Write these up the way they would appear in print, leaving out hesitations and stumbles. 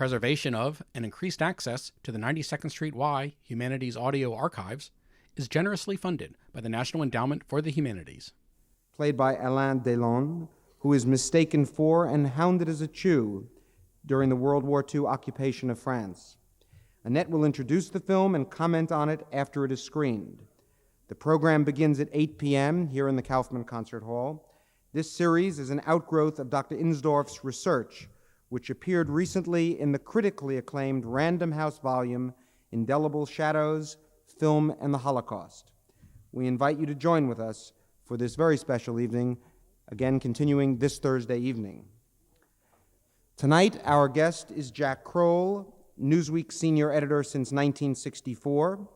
preservation of and increased access to the 92nd Street Y Humanities Audio Archives is generously funded by the National Endowment for the Humanities. Played by Alain Delon, who is mistaken for and hounded as a Jew during the World War II occupation of France. Annette will introduce the film and comment on it after it is screened. The program begins at 8 p.m. here in the Kaufman Concert Hall. This series is an outgrowth of Dr. Insdorf's research, which appeared recently in the critically acclaimed Random House volume, Indelible Shadows, Film and the Holocaust. We invite you to join with us for this very special evening, again continuing this Thursday evening. Tonight, our guest is Jack Kroll, Newsweek senior editor since 1964,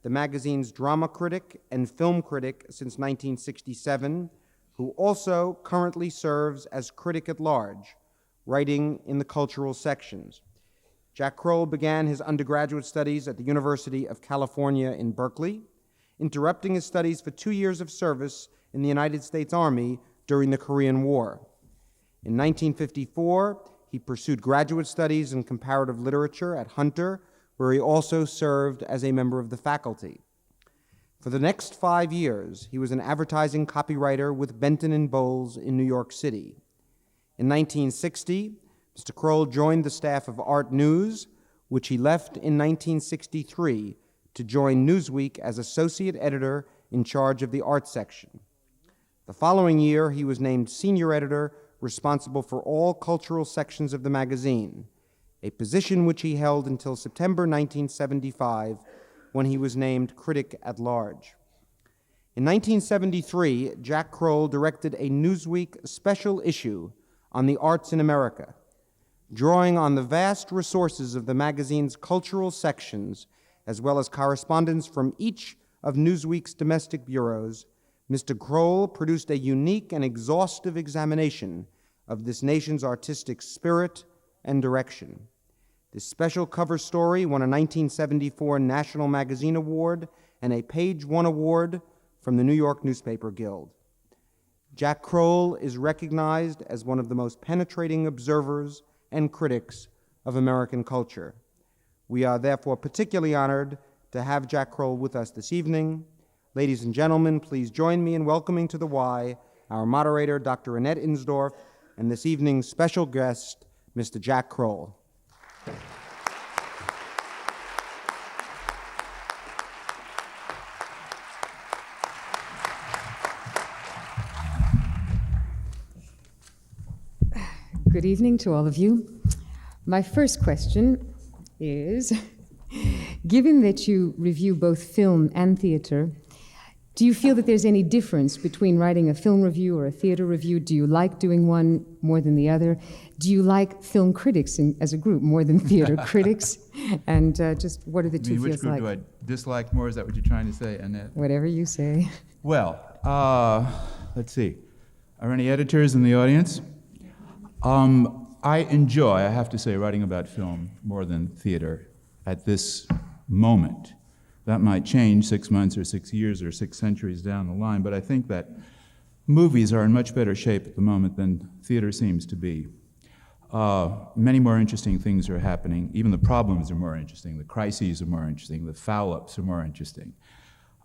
the magazine's drama critic and film critic since 1967, who also currently serves as critic-at-large, writing in the cultural sections. Jack Kroll began his undergraduate studies at the University of California in Berkeley, interrupting his studies for 2 years of service in the United States Army during the Korean War. In 1954, he pursued graduate studies in comparative literature at Hunter, where he also served as a member of the faculty. For the next 5 years, he was an advertising copywriter with Benton & Bowles in New York City. In 1960, Mr. Kroll joined the staff of Art News, which he left in 1963 to join Newsweek as associate editor in charge of the art section. The following year, he was named senior editor responsible for all cultural sections of the magazine, a position which he held until September 1975, when he was named critic-at-large. In 1973, Jack Kroll directed a Newsweek special issue on the arts in America. Drawing on the vast resources of the magazine's cultural sections, as well as correspondence from each of Newsweek's domestic bureaus, Mr. Kroll produced a unique and exhaustive examination of this nation's artistic spirit and direction. This special cover story won a 1974 National Magazine Award and a Page One Award from the New York Newspaper Guild. Jack Kroll is recognized as one of the most penetrating observers and critics of American culture. We are therefore particularly honored to have Jack Kroll with us this evening. Ladies and gentlemen, please join me in welcoming to the Y our moderator, Dr. Annette Insdorf, and this evening's special guest, Mr. Jack Kroll. Good evening to all of you. My first question is, given that you review both film and theater, do you feel that there's any difference between writing a film review or a theater review? Do you like doing one more than the other? Do you like film critics as a group more than theater critics? And just what are the two feels like? Which group do I dislike more? Is that what you're trying to say, Annette? Whatever you say. Well, let's see. Are any editors in the audience? I enjoy, I have to say, writing about film more than theater at this moment. That might change 6 months or 6 years or 6 centuries down the line, but I think that movies are in much better shape at the moment than theater seems to be. Many more interesting things are happening. Even the problems are more interesting. The crises are more interesting. The foul-ups are more interesting.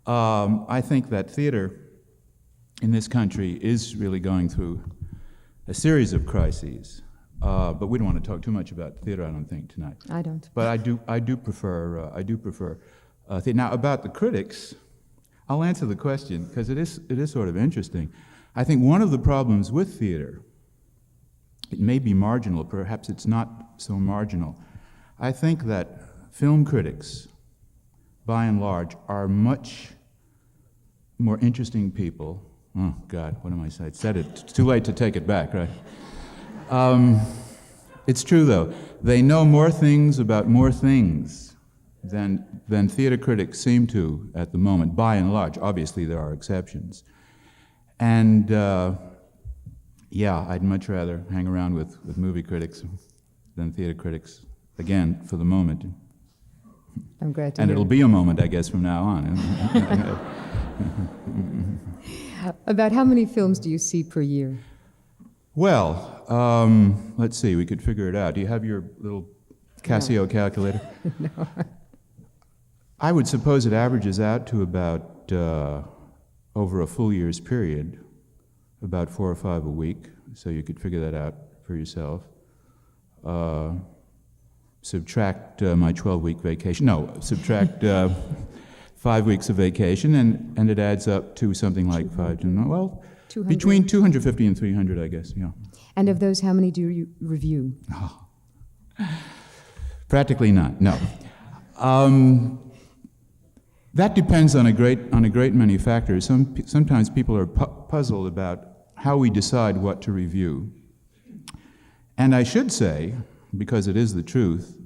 I think that theater in this country is really going through a series of crises, but we don't want to talk too much about theater, I don't think, tonight. I don't. But I do prefer theater. Now, about the critics, I'll answer the question because it is sort of interesting. I think one of the problems with theater, it may be marginal, perhaps it's not so marginal. I think that film critics, by and large, are much more interesting people. Oh, God, what am I saying? I said it. It's too late to take it back, right? It's true, though. They know more things about more things than theater critics seem to at the moment, by and large. Obviously, there are exceptions. And, yeah, I'd much rather hang around with movie critics than theater critics, again, for the moment. I'm glad to And hear it'll it. be a moment, I guess, from now on. About how many films do you see per year? Well, let's see, we could figure it out. Do you have your little Casio calculator? No. I would suppose it averages out to about, over a full year's period, about 4 or 5 a week, so you could figure that out for yourself. Subtract my 12-week vacation. No, subtract 5 weeks of vacation, and it adds up to something like 200. Between 250 and 300, I guess, yeah. And of those, how many do you review? Oh. Practically not, no. That depends on a great many factors. Sometimes people are puzzled about how we decide what to review. And I should say, because it is the truth,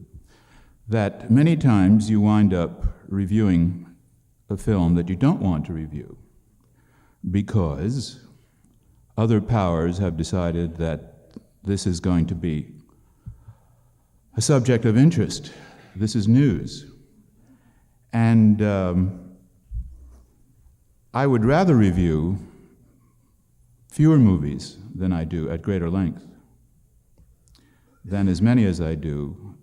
that many times you wind up reviewing a film that you don't want to review because other powers have decided that this is going to be a subject of interest. This is news. And I would rather review fewer movies than I do at greater length than as many as I do.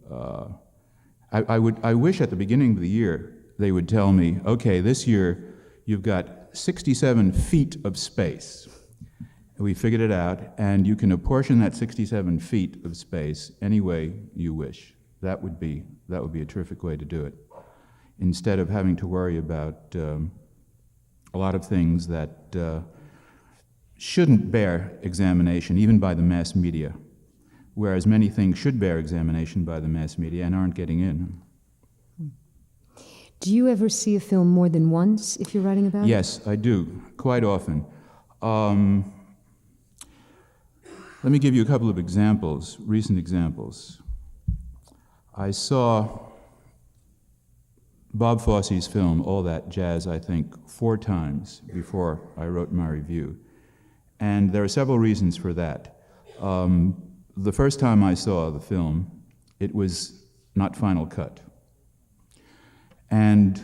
I wish at the beginning of the year they would tell me, okay, this year you've got 67 feet of space. We figured it out, and you can apportion that 67 feet of space any way you wish. That would be a terrific way to do it, instead of having to worry about a lot of things that shouldn't bear examination, even by the mass media, whereas many things should bear examination by the mass media and aren't getting in. Do you ever see a film more than once if you're writing about it? Yes, I do, quite often. Let me give you a couple of examples, recent examples. I saw Bob Fosse's film, All That Jazz, I think, 4 times before I wrote my review. And there are several reasons for that. The first time I saw the film, it was not final cut. And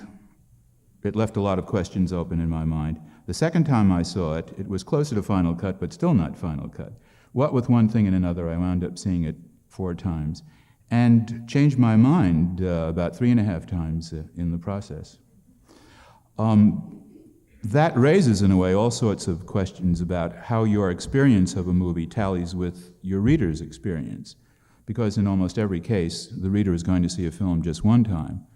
it left a lot of questions open in my mind. The second time I saw it, it was closer to final cut, but still not final cut. What with one thing and another, I wound up seeing it 4 times. And changed my mind about 3.5 times in the process. That raises, in a way, all sorts of questions about how your experience of a movie tallies with your reader's experience. Because in almost every case, the reader is going to see a film just 1 time,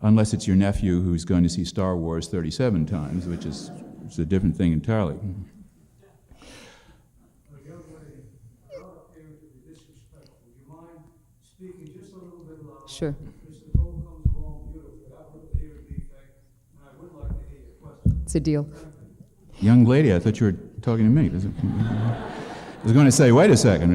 unless it's your nephew who's going to see Star Wars 37 times, which is a different thing entirely. Sure. It's a deal. Young lady, I thought you were talking to me. I was going to say, wait a second.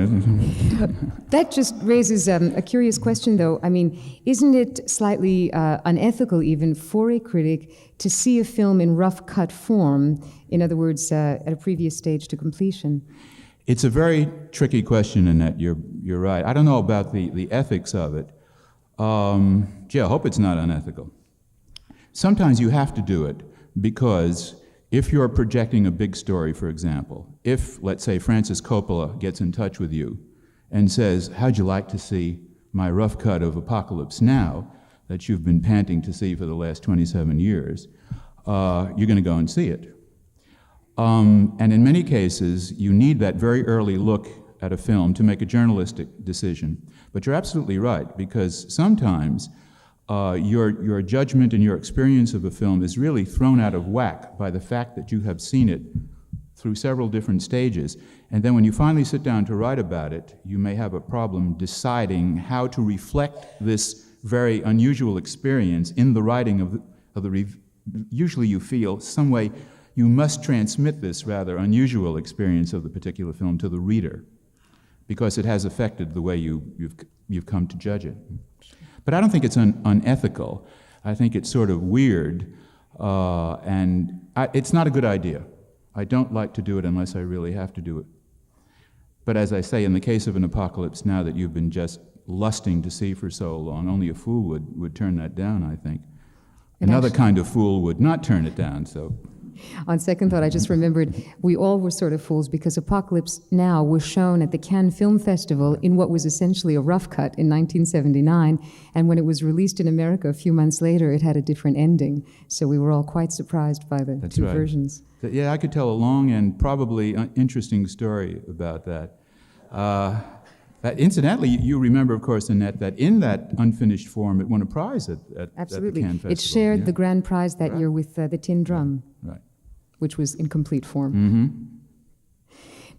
That just raises a curious question, though. I mean, isn't it slightly unethical even for a critic to see a film in rough cut form, in other words, at a previous stage to completion? It's a very tricky question, Annette. You're right. I don't know about the ethics of it. Gee, I hope it's not unethical. Sometimes you have to do it because if you're projecting a big story, for example, if, let's say, Francis Coppola gets in touch with you and says, how'd you like to see my rough cut of Apocalypse Now that you've been panting to see for the last 27 years, you're going to go and see it. And in many cases, you need that very early look at a film to make a journalistic decision. But you're absolutely right, because sometimes your judgment and your experience of a film is really thrown out of whack by the fact that you have seen it through several different stages. And then when you finally sit down to write about it, you may have a problem deciding how to reflect this very unusual experience in the writing of the review. Usually you feel some way you must transmit this rather unusual experience of the particular film to the reader, because it has affected the way you've come to judge it. But I don't think it's unethical. I think it's sort of weird, and it's not a good idea. I don't like to do it unless I really have to do it. But as I say, in the case of an Apocalypse Now that you've been just lusting to see for so long, only a fool would turn that down, I think. Another kind of fool would not turn it down, so... On second thought, I just remembered we all were sort of fools because Apocalypse Now was shown at the Cannes Film Festival in what was essentially a rough cut in 1979, and when it was released in America a few months later, it had a different ending. So we were all quite surprised by the That's two right. versions. Yeah, I could tell a long and probably interesting story about that. Incidentally, you remember, of course, Annette, that in that unfinished form, it won a prize at the Absolutely. Cannes Festival. It shared yeah? the grand prize that year with the Tin Drum, Right. which was in complete form. Mm-hmm.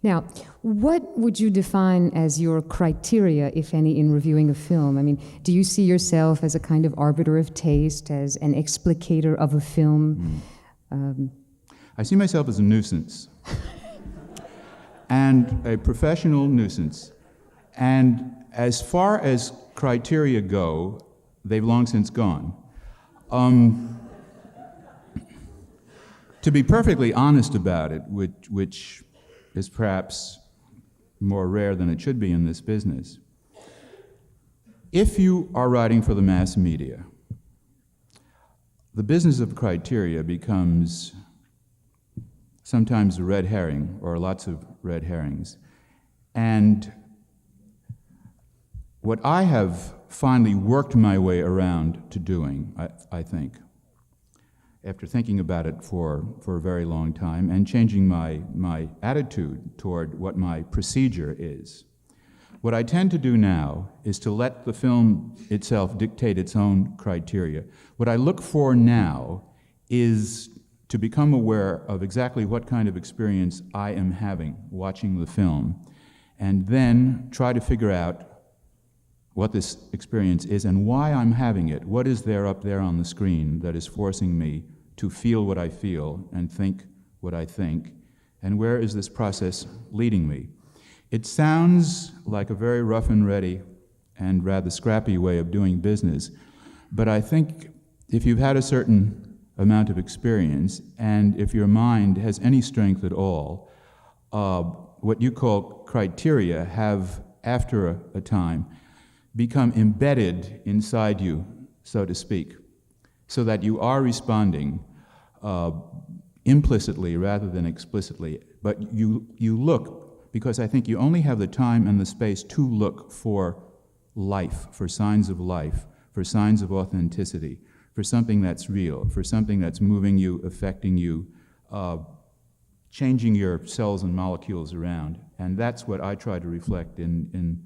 Now, what would you define as your criteria, if any, in reviewing a film? I mean, do you see yourself as a kind of arbiter of taste, as an explicator of a film? I see myself as a nuisance, and a professional nuisance. And as far as criteria go, they've long since gone. To be perfectly honest about it, which is perhaps more rare than it should be in this business, if you are writing for the mass media, the business of criteria becomes sometimes a red herring, or lots of red herrings. And what I have finally worked my way around to doing, I think, after thinking about it for a very long time and changing my attitude toward what my procedure is, what I tend to do now is to let the film itself dictate its own criteria. What I look for now is to become aware of exactly what kind of experience I am having watching the film, and then try to figure out what this experience is and why I'm having it. What is there up there on the screen that is forcing me to feel what I feel and think what I think, and where is this process leading me? It sounds like a very rough and ready and rather scrappy way of doing business, but I think if you've had a certain amount of experience, and if your mind has any strength at all, what you call criteria have, after a time, become embedded inside you, so to speak, so that you are responding implicitly rather than explicitly. But you look, because I think you only have the time and the space to look for life, for signs of life, for signs of authenticity, for something that's real, for something that's moving you, affecting you, changing your cells and molecules around. And that's what I try to reflect in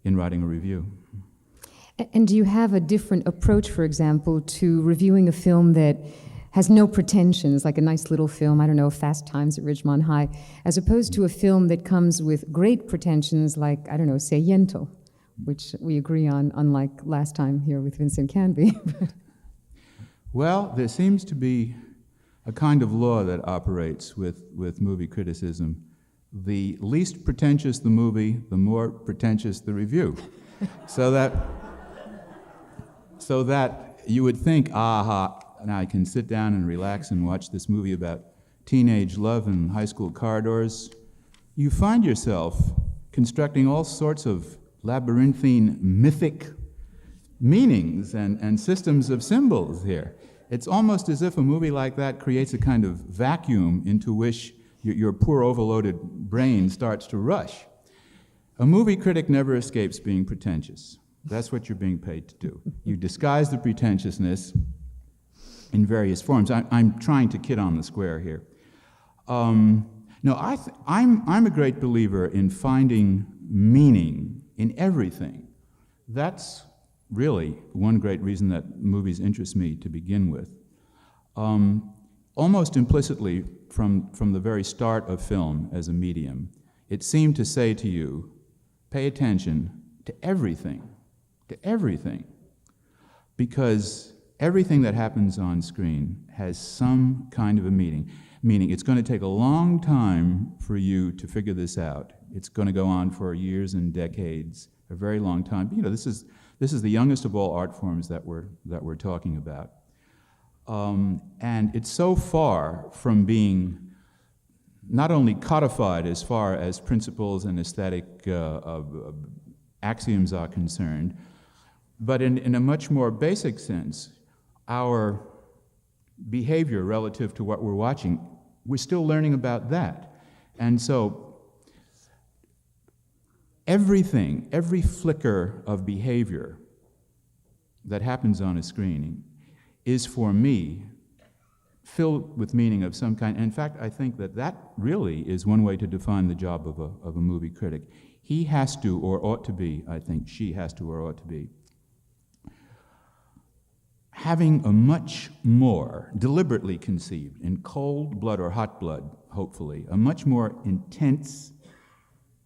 writing a review. And do you have a different approach, for example, to reviewing a film that has no pretensions, like a nice little film, I don't know, Fast Times at Ridgemont High, as opposed to a film that comes with great pretensions, like, I don't know, say, Yentl, which we agree on, unlike last time here with Vincent Canby? Well, there seems to be a kind of law that operates with movie criticism. The least pretentious the movie, the more pretentious the review. So that you would think, aha, now I can sit down and relax and watch this movie about teenage love and high school corridors. You find yourself constructing all sorts of labyrinthine mythic meanings and systems of symbols here. It's almost as if a movie like that creates a kind of vacuum into which your poor overloaded brain starts to rush. A movie critic never escapes being pretentious. That's what you're being paid to do. You disguise the pretentiousness in various forms. I'm trying to kid on the square here. No, I'm a great believer in finding meaning in everything. That's really one great reason that movies interest me to begin with. Almost implicitly, from the very start of film as a medium, it seemed to say to you, pay attention to everything, because everything that happens on screen has some kind of a meaning. Meaning, it's going to take a long time for you to figure this out. It's going to go on for years and decades, a very long time. But, you know, this is the youngest of all art forms that we're talking about. And it's so far from being not only codified as far as principles and aesthetic axioms are concerned, but in a much more basic sense, our behavior relative to what we're watching. We're still learning about that. And so everything, every flicker of behavior that happens on a screen is, for me, filled with meaning of some kind. And in fact, I think that that really is one way to define the job of a movie critic. He has to, or ought to be, I think she has to or ought to be, having a much more deliberately conceived, in cold blood or hot blood, hopefully, a much more intense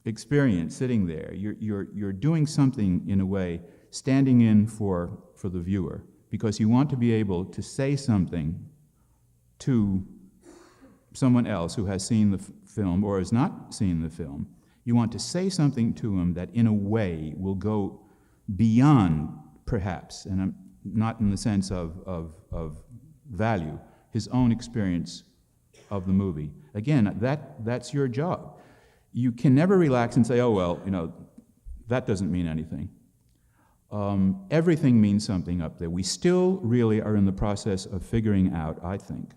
experience sitting there. You're doing something, in a way, standing in for the viewer, because you want to be able to say something to someone else who has seen the film or has not seen the film. You want to say something to him that, in a way, will go beyond, perhaps, and I'm not in the sense of value, his own experience of the movie. Again, that's your job. You can never relax and say, oh, well, that doesn't mean anything. Everything means something up there. We still really are in the process of figuring out, I think,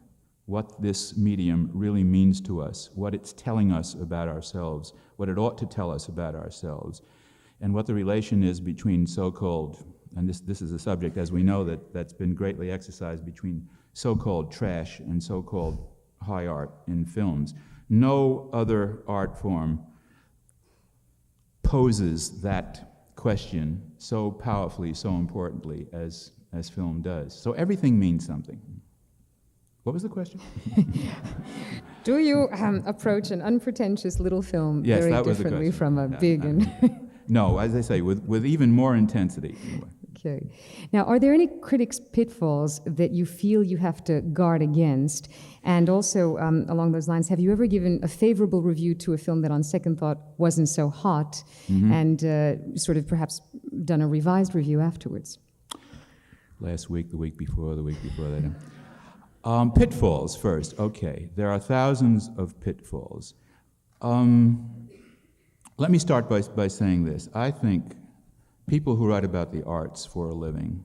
what this medium really means to us, what it's telling us about ourselves, what it ought to tell us about ourselves, and what the relation is between so-called, and this is a subject, as we know, that's been greatly exercised, between so-called trash and so-called high art in films. No other art form poses that question so powerfully, so importantly as film does. So everything means something. What was the question? Do you approach an unpretentious little film very differently from a big and... No, as I say, with even more intensity. Okay. Now, are there any critics' pitfalls that you feel you have to guard against? And also, along those lines, have you ever given a favorable review to a film that, on second thought, wasn't so hot, and sort of perhaps done a revised review afterwards? Last week, the week before that. Pitfalls first. Okay, there are thousands of pitfalls. Let me start by saying this. I think people who write about the arts for a living,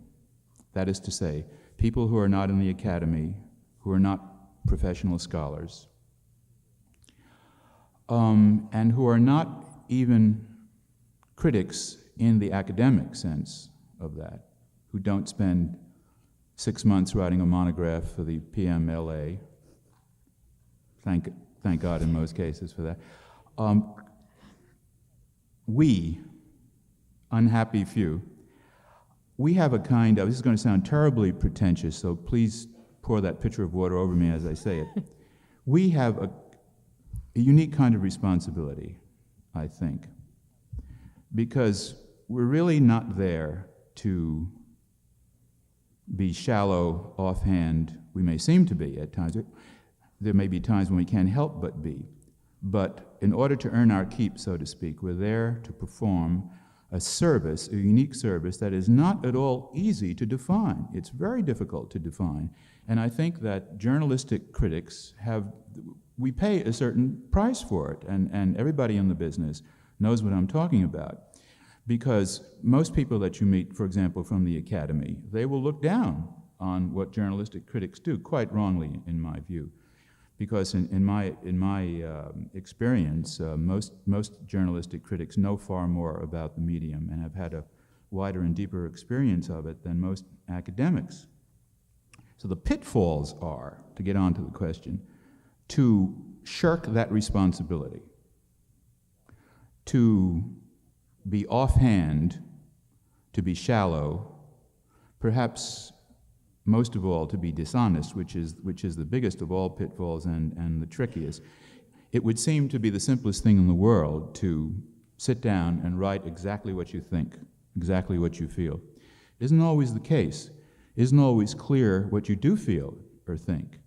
that is to say, people who are not in the academy, who are not professional scholars, and who are not even critics in the academic sense of that, who don't spend 6 months writing a monograph for the PMLA, thank God in most cases for that. We, unhappy few, we have a kind of, this is going to sound terribly pretentious, so please pour that pitcher of water over me as I say it. We have a unique kind of responsibility, I think, because we're really not there to be shallow, offhand. We may seem to be at times. There may be times when we can't help but be. But in order to earn our keep, so to speak, we're there to perform a service, a unique service that is not at all easy to define. It's very difficult to define. And I think that journalistic critics we pay a certain price for it, and everybody in the business knows what I'm talking about. Because most people that you meet, for example, from the academy, they will look down on what journalistic critics do, quite wrongly, in my view. Because in my experience, most journalistic critics know far more about the medium and have had a wider and deeper experience of it than most academics. So the pitfalls are, to get on to the question, to shirk that responsibility, to be offhand, to be shallow, perhaps most of all to be dishonest, which is the biggest of all pitfalls and the trickiest. It would seem to be the simplest thing in the world to sit down and write exactly what you think, exactly what you feel. Isn't always the case. Isn't always clear what you do feel or think.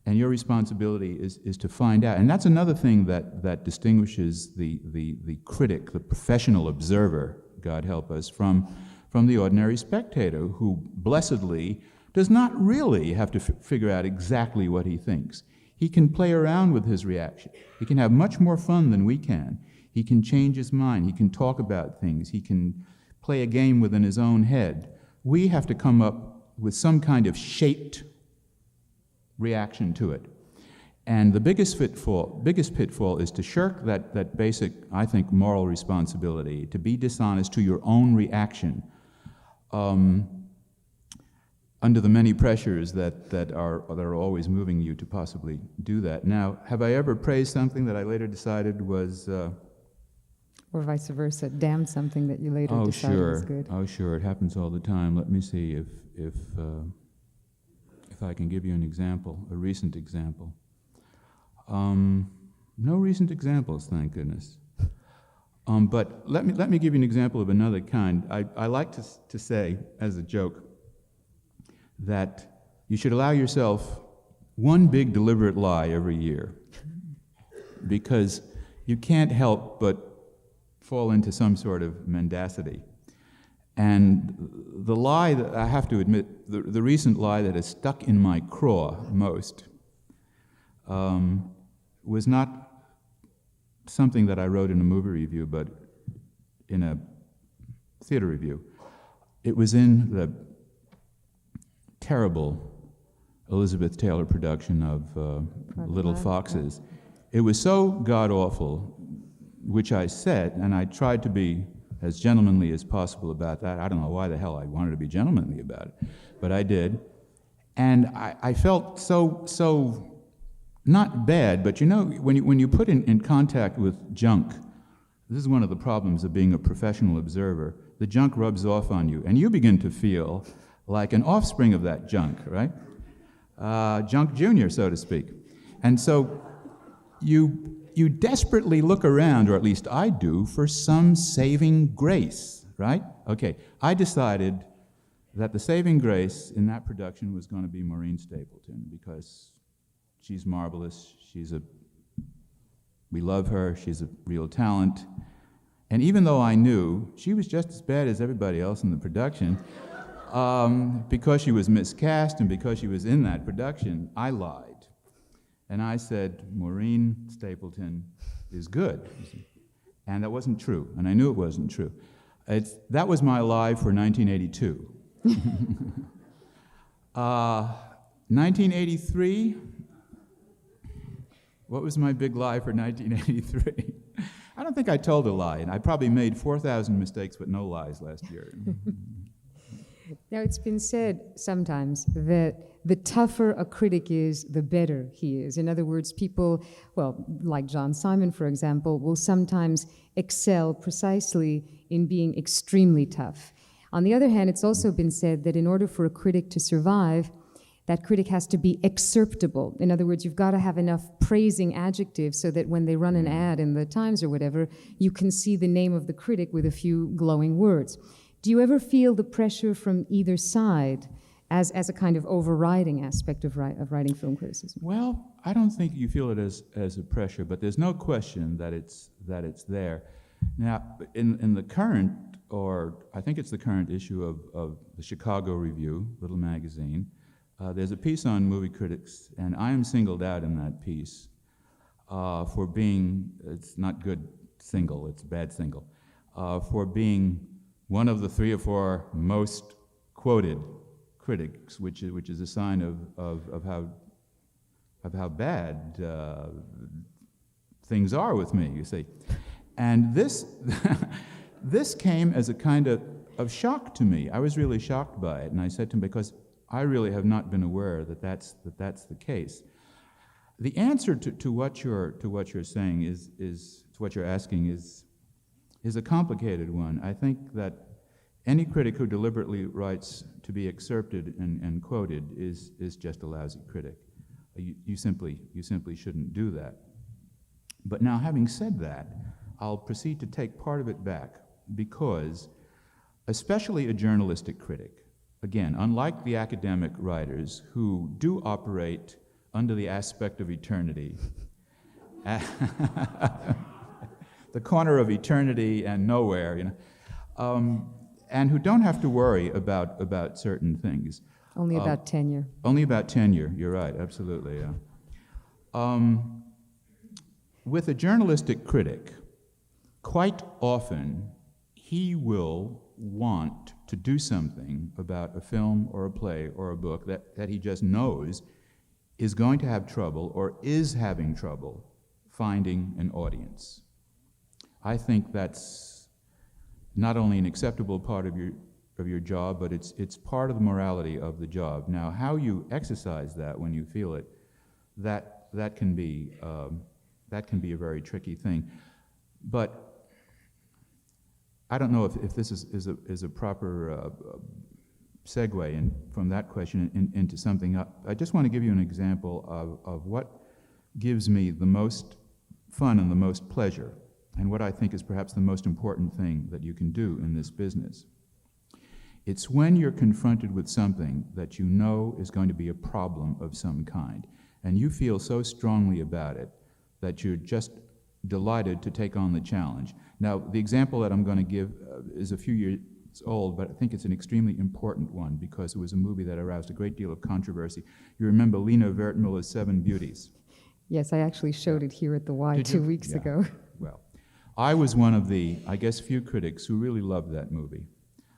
And your responsibility is to find out. And that's another thing that distinguishes the critic, the professional observer, God help us, from the ordinary spectator who blessedly does not really have to figure out exactly what he thinks. He can play around with his reaction. He can have much more fun than we can. He can change his mind. He can talk about things. He can play a game within his own head. We have to come up with some kind of shaped reaction to it. And the biggest pitfall is to shirk that basic, I think, moral responsibility, to be dishonest to your own reaction under the many pressures that are always moving you to possibly do that. Now, have I ever praised something that I later decided was... or vice versa, damned something that you later decided was good? Oh, sure. It happens all the time. Let me see if I can give you an example, a recent example. No recent examples, thank goodness. But let me give you an example of another kind. I like to say, as a joke, that you should allow yourself one big deliberate lie every year, because you can't help but fall into some sort of mendacity. And the lie that I have to admit, the recent lie that has stuck in my craw most, was not something that I wrote in a movie review, but in a theater review. It was in the terrible Elizabeth Taylor production of Little Foxes. It was so god-awful, which I said, and I tried to be as gentlemanly as possible about that. I don't know why the hell I wanted to be gentlemanly about it, but I did. And I felt so not bad, but you know, when you put in contact with junk, this is one of the problems of being a professional observer. The junk rubs off on you, and you begin to feel like an offspring of that junk, right? Junk junior, so to speak. And so you desperately look around, or at least I do, for some saving grace, right? Okay, I decided that the saving grace in that production was going to be Maureen Stapleton, because she's marvelous, we love her, she's a real talent. And even though I knew she was just as bad as everybody else in the production, because she was miscast and because she was in that production, I lied. And I said, Maureen Stapleton is good. And that wasn't true, and I knew it wasn't true. That was my lie for 1982. 1983, what was my big lie for 1983? I don't think I told a lie, and I probably made 4,000 mistakes but no lies last year. Now, it's been said sometimes that the tougher a critic is, the better he is. In other words, people, well, like John Simon, for example, will sometimes excel precisely in being extremely tough. On the other hand, it's also been said that in order for a critic to survive, that critic has to be excerptable. In other words, you've got to have enough praising adjectives so that when they run an ad in the Times or whatever, you can see the name of the critic with a few glowing words. Do you ever feel the pressure from either side as a kind of overriding aspect of writing film criticism? Well, I don't think you feel it as a pressure, but there's no question that it's there. Now, in the current, or I think it's the current issue of the Chicago Review, little magazine, there's a piece on movie critics, and I am singled out in that piece for being, it's not good single, it's bad single, for being one of the 3 or 4 most quoted critics, which is a sign of how bad things are with me, you see. And this this came as a kind of shock to me. I was really shocked by it, and I said to him, because I really have not been aware that that's the case. The answer to what you're saying is to what you're asking is a complicated one. I think that any critic who deliberately writes to be excerpted and quoted is just a lousy critic. You simply shouldn't do that. But now, having said that, I'll proceed to take part of it back, because especially a journalistic critic, again, unlike the academic writers who do operate under the aspect of eternity, the corner of eternity and nowhere, you know, and who don't have to worry about certain things. Only about tenure. Only about tenure, you're right, absolutely, yeah. With a journalistic critic, quite often he will want to do something about a film or a play or a book that he just knows is going to have trouble or is having trouble finding an audience. I think that's not only an acceptable part of your job, but it's part of the morality of the job. Now, how you exercise that when you feel it, that can be a very tricky thing. But I don't know if this is a proper segue from that question into something. I just want to give you an example of what gives me the most fun and the most pleasure, and what I think is perhaps the most important thing that you can do in this business. It's when you're confronted with something that you know is going to be a problem of some kind, and you feel so strongly about it that you're just delighted to take on the challenge. Now, the example that I'm going to give is a few years old, but I think it's an extremely important one because it was a movie that aroused a great deal of controversy. You remember Lina Wertmüller's Seven Beauties? Yes, I actually showed it here at the Y 2 weeks ago. Well, I was one of the, I guess, few critics who really loved that movie.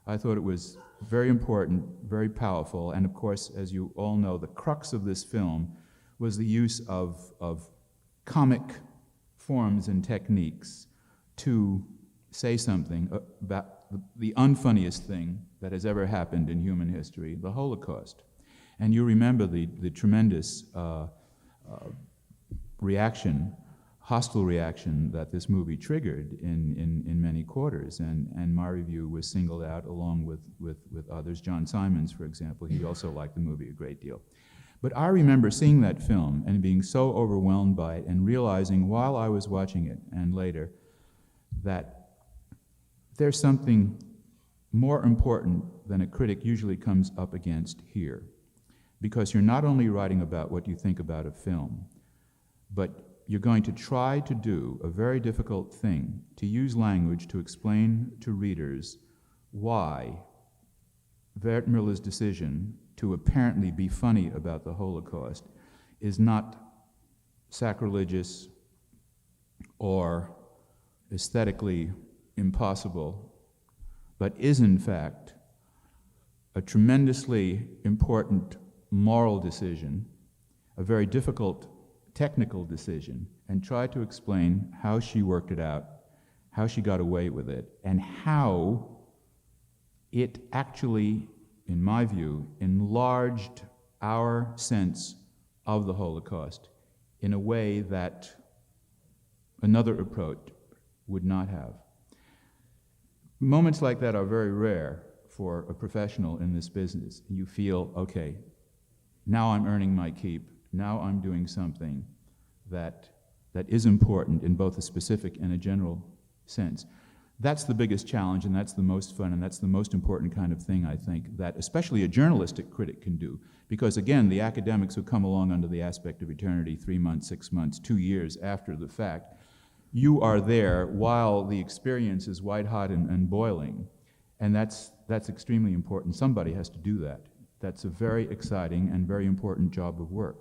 I thought it was very important, very powerful, and of course, as you all know, the crux of this film was the use of comic forms and techniques to say something about the unfunniest thing that has ever happened in human history, the Holocaust. And you remember the tremendous hostile reaction that this movie triggered in many quarters, and my review was singled out along with others. John Simons, for example, he also liked the movie a great deal. But I remember seeing that film and being so overwhelmed by it and realizing while I was watching it and later that there's something more important than a critic usually comes up against here. Because you're not only writing about what you think about a film, but you're going to try to do a very difficult thing, to use language to explain to readers why Wertmüller's decision to apparently be funny about the Holocaust is not sacrilegious or aesthetically impossible, but is in fact a tremendously important moral decision, a very difficult technical decision, and try to explain how she worked it out, how she got away with it, and how it actually, in my view, enlarged our sense of the Holocaust in a way that another approach would not have. Moments like that are very rare for a professional in this business. You feel, okay, now I'm earning my keep, now I'm doing something that is important in both a specific and a general sense. That's the biggest challenge, and that's the most fun, and that's the most important kind of thing, I think, that especially a journalistic critic can do. Because again, the academics who come along under the aspect of eternity 3 months, 6 months, 2 years after the fact, you are there while the experience is white hot and boiling. And that's extremely important. Somebody has to do that. That's a very exciting and very important job of work.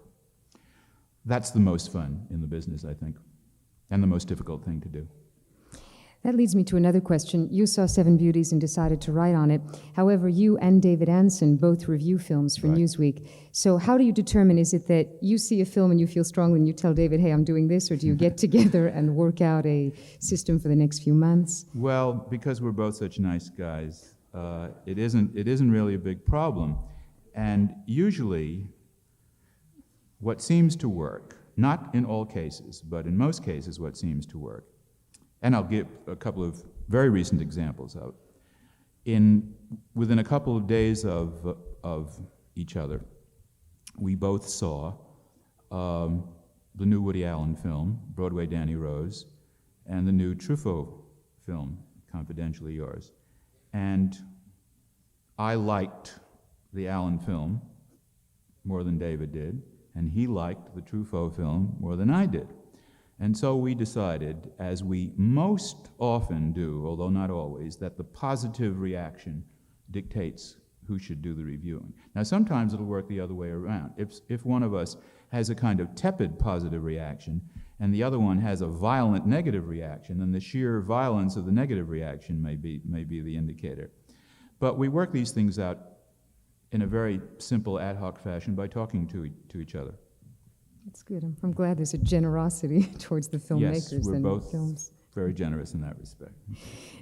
That's the most fun in the business, I think, and the most difficult thing to do. That leads me to another question. You saw Seven Beauties and decided to write on it. However, you and David Ansen both review films for Newsweek. So how do you determine, is it that you see a film and you feel strongly and you tell David, hey, I'm doing this, or do you get together and work out a system for the next few months? Well, because we're both such nice guys, it isn't really a big problem. And usually, what seems to work, not in all cases, but in most cases what seems to work, and I'll give a couple of very recent examples of it. Within a couple of days of each other, we both saw the new Woody Allen film, Broadway Danny Rose, and the new Truffaut film, Confidentially Yours. And I liked the Allen film more than David did, and he liked the Truffaut film more than I did. And so we decided, as we most often do, although not always, that the positive reaction dictates who should do the reviewing. Now, sometimes it'll work the other way around. If one of us has a kind of tepid positive reaction and the other one has a violent negative reaction, then the sheer violence of the negative reaction may be the indicator. But we work these things out in a very simple ad hoc fashion by talking to each other. That's good. I'm glad there's a generosity towards the filmmakers Yes, we're and both films. very generous in that respect.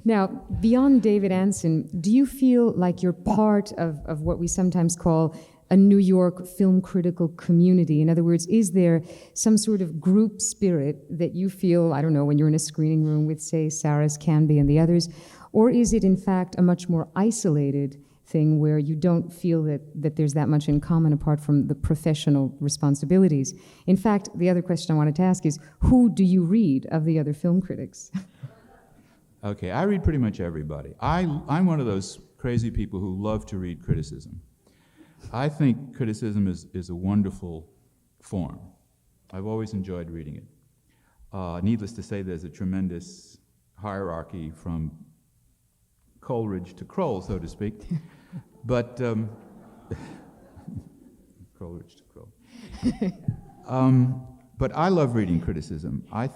Now, beyond David Anson, do you feel like you're part of what we sometimes call a New York film critical community? In other words, is there some sort of group spirit that you feel, I don't know, when you're in a screening room with, say, Sarah's Canby and the others, or is it in fact a much more isolated thing where you don't feel that there's that much in common apart from the professional responsibilities? In fact, the other question I wanted to ask is, who do you read of the other film critics? Okay, I read pretty much everybody. I'm one of those crazy people who love to read criticism. I think criticism is a wonderful form. I've always enjoyed reading it. Needless to say, there's a tremendous hierarchy from Coleridge to Kroll, so to speak. But Coleridge to Kroll. But I love reading criticism. I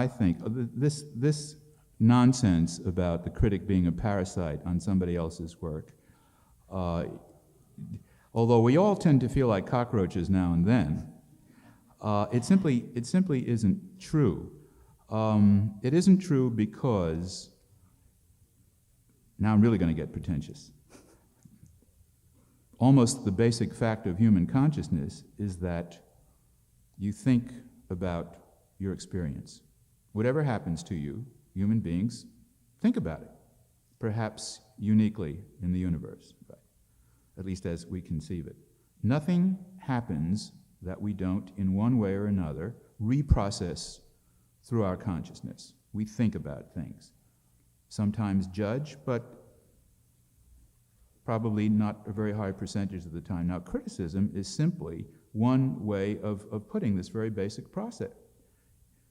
think this nonsense about the critic being a parasite on somebody else's work, although we all tend to feel like cockroaches now and then, it simply isn't true. It isn't true because, now I'm really going to get pretentious. Almost the basic fact of human consciousness is that you think about your experience. Whatever happens to you, human beings think about it, perhaps uniquely in the universe, right? At least as we conceive it. Nothing happens that we don't, in one way or another, reprocess through our consciousness. We think about things. Sometimes judge, but probably not a very high percentage of the time. Now, criticism is simply one way of putting this very basic process.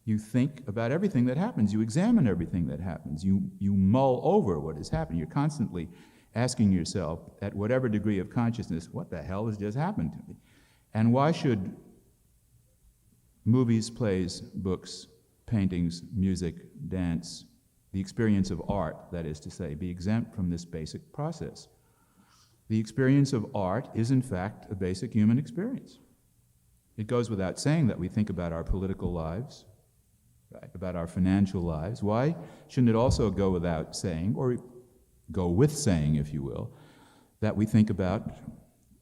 You think about everything that happens. You examine everything that happens. You mull over what has happened. You're constantly asking yourself, at whatever degree of consciousness, what the hell has just happened to me? And why should movies, plays, books, paintings, music, dance, the experience of art, that is to say, be exempt from this basic process? The experience of art is, in fact, a basic human experience. It goes without saying that we think about our political lives, right, about our financial lives. Why shouldn't it also go without saying, or go with saying, if you will, that we think about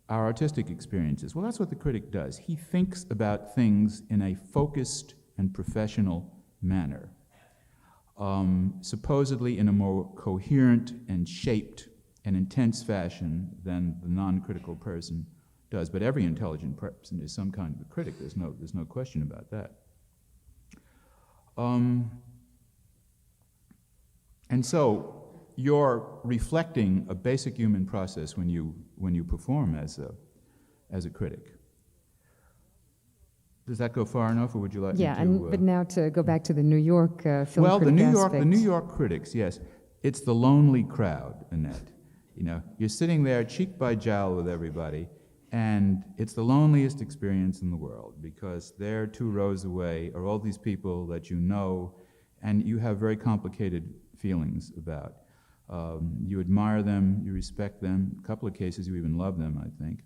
our artistic experiences? Well, that's what the critic does. He thinks about things in a focused and professional manner, supposedly in a more coherent and shaped and intense fashion than the non-critical person does. But every intelligent person is some kind of a critic. There's no question about that. And so you're reflecting a basic human process when you perform as a critic. Does that go far enough, or would you like me to? But now to go back to the New York film well, critic aspect. the New York critics, yes, it's the lonely crowd, Annette. You know, you're sitting there cheek by jowl with everybody, and it's the loneliest experience in the world, because there 2 rows away are all these people that you know, and you have very complicated feelings about. You admire them, you respect them. In a couple of cases, you even love them, I think.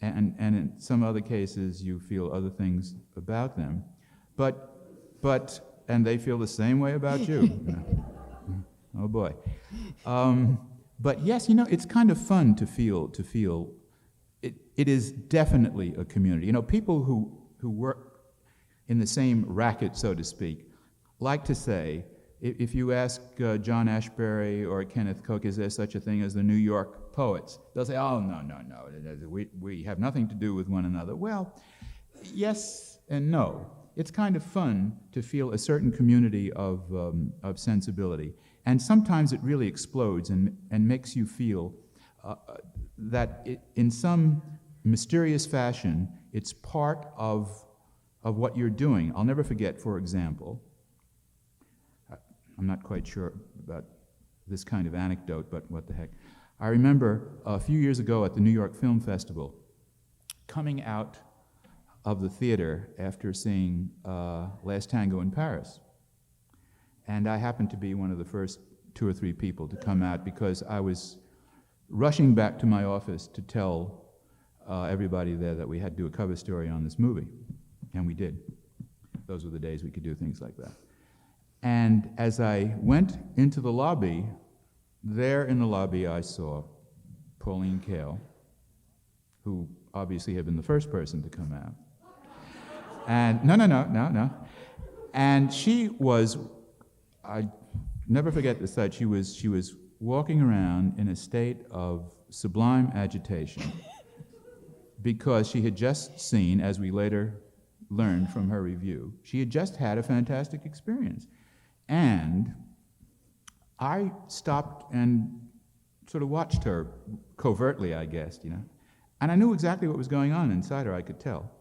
And in some other cases, you feel other things about them. And they feel the same way about you. Oh boy. But yes, you know, it's kind of fun to feel it is definitely a community. You know, people who work in the same racket, so to speak, like to say, if you ask John Ashbery or Kenneth Cook, is there such a thing as the New York poets? They'll say, oh, no, we have nothing to do with one another. Well, yes and no. It's kind of fun to feel a certain community of sensibility. And sometimes it really explodes and makes you feel that in some mysterious fashion, it's part of what you're doing. I'll never forget, for example, I'm not quite sure about this kind of anecdote, but what the heck. I remember a few years ago at the New York Film Festival, coming out of the theater after seeing Last Tango in Paris. And I happened to be one of the first 2 or 3 people to come out because I was rushing back to my office to tell everybody there that we had to do a cover story on this movie. And we did. Those were the days we could do things like that. And as I went into the lobby, there in the lobby I saw Pauline Kael, who obviously had been the first person to come out. And no. And she was, I never forget the sight, she was walking around in a state of sublime agitation because she had just seen, as we later learned from her review, she had just had a fantastic experience. And I stopped and sort of watched her covertly, I guess, and I knew exactly what was going on inside her, I could tell.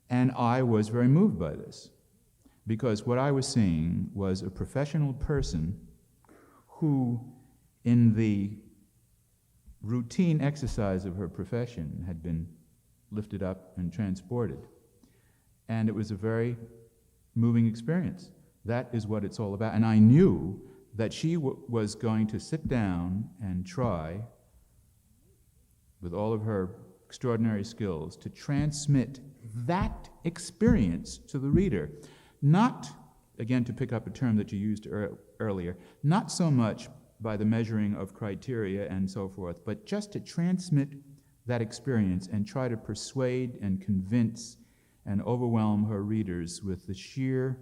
And I was very moved by this, because what I was seeing was a professional person who, in the routine exercise of her profession, had been lifted up and transported. And it was a very moving experience. That is what it's all about. And I knew that she was going to sit down and try, with all of her extraordinary skills, to transmit that experience to the reader. Not, again, to pick up a term that you used earlier, not so much by the measuring of criteria and so forth, but just to transmit that experience and try to persuade and convince and overwhelm her readers with the sheer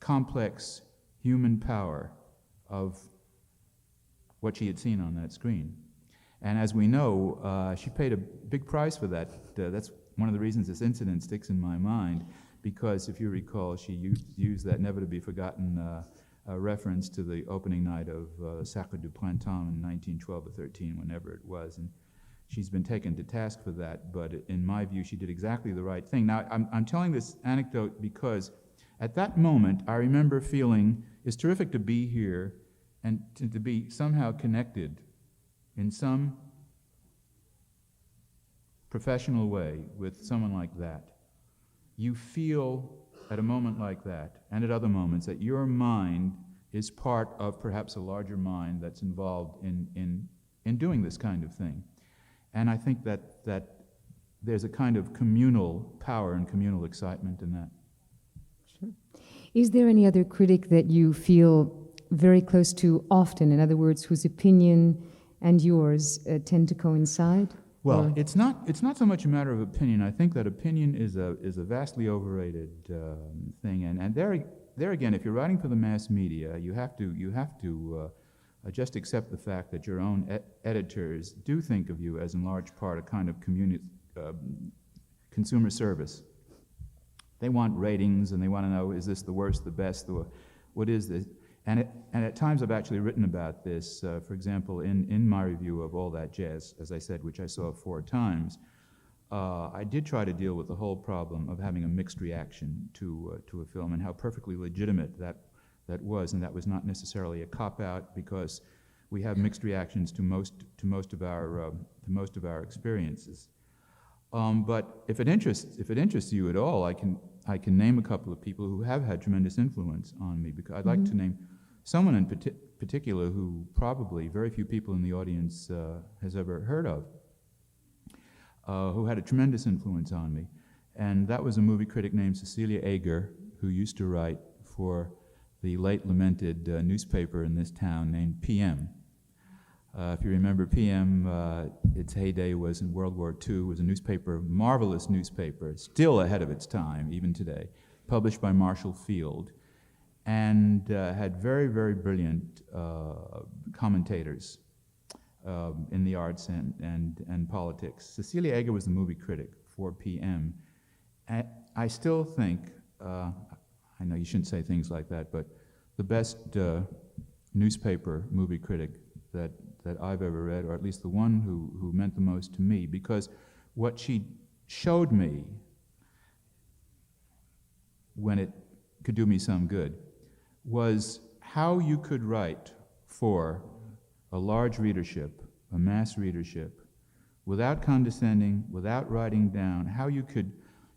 complex human power of what she had seen on that screen. And as we know, she paid a big price for that. That's one of the reasons this incident sticks in my mind, because if you recall, she used that never-to-be-forgotten reference to the opening night of Sacre du Printemps in 1912 or 13, whenever it was. And she's been taken to task for that, but in my view, she did exactly the right thing. Now, I'm telling this anecdote because at that moment, I remember feeling it's terrific to be here and to be somehow connected in some professional way with someone like that. You feel at a moment like that, and at other moments, that your mind is part of perhaps a larger mind that's involved in doing this kind of thing. And I think that there's a kind of communal power and communal excitement in that. Sure. Is there any other critic that you feel very close to often, in other words, whose opinion and yours tend to coincide? Well, it's not so much a matter of opinion. I think that opinion is a vastly overrated thing, and there again, if you're writing for the mass media, you have to just accept the fact that your own editors do think of you as, in large part, a kind of consumer service. They want ratings, and they want to know, is this the worst, the best, what is this? And at times I've actually written about this. For example, in my review of All That Jazz, as I said, which I saw 4 times, I did try to deal with the whole problem of having a mixed reaction to a film, and how perfectly legitimate that was, and that was not necessarily a cop-out, because we have mixed reactions to most of our experiences. But if it interests you at all, I can name a couple of people who have had tremendous influence on me, because I'd like to name someone in particular who probably very few people in the audience has ever heard of, who had a tremendous influence on me. And that was a movie critic named Cecilia Ager, who used to write for the late lamented newspaper in this town named PM. If you remember PM, its heyday was in World War II. It was a newspaper, marvelous newspaper, still ahead of its time, even today, published by Marshall Field, and had very, very brilliant commentators in the arts and politics. Cecilia Ager was the movie critic for PM. And I still think, I know you shouldn't say things like that, but the best newspaper movie critic that I've ever read, or at least the one who meant the most to me, because what she showed me, when it could do me some good, was how you could write for a large readership, a mass readership, without condescending, without writing down, how you could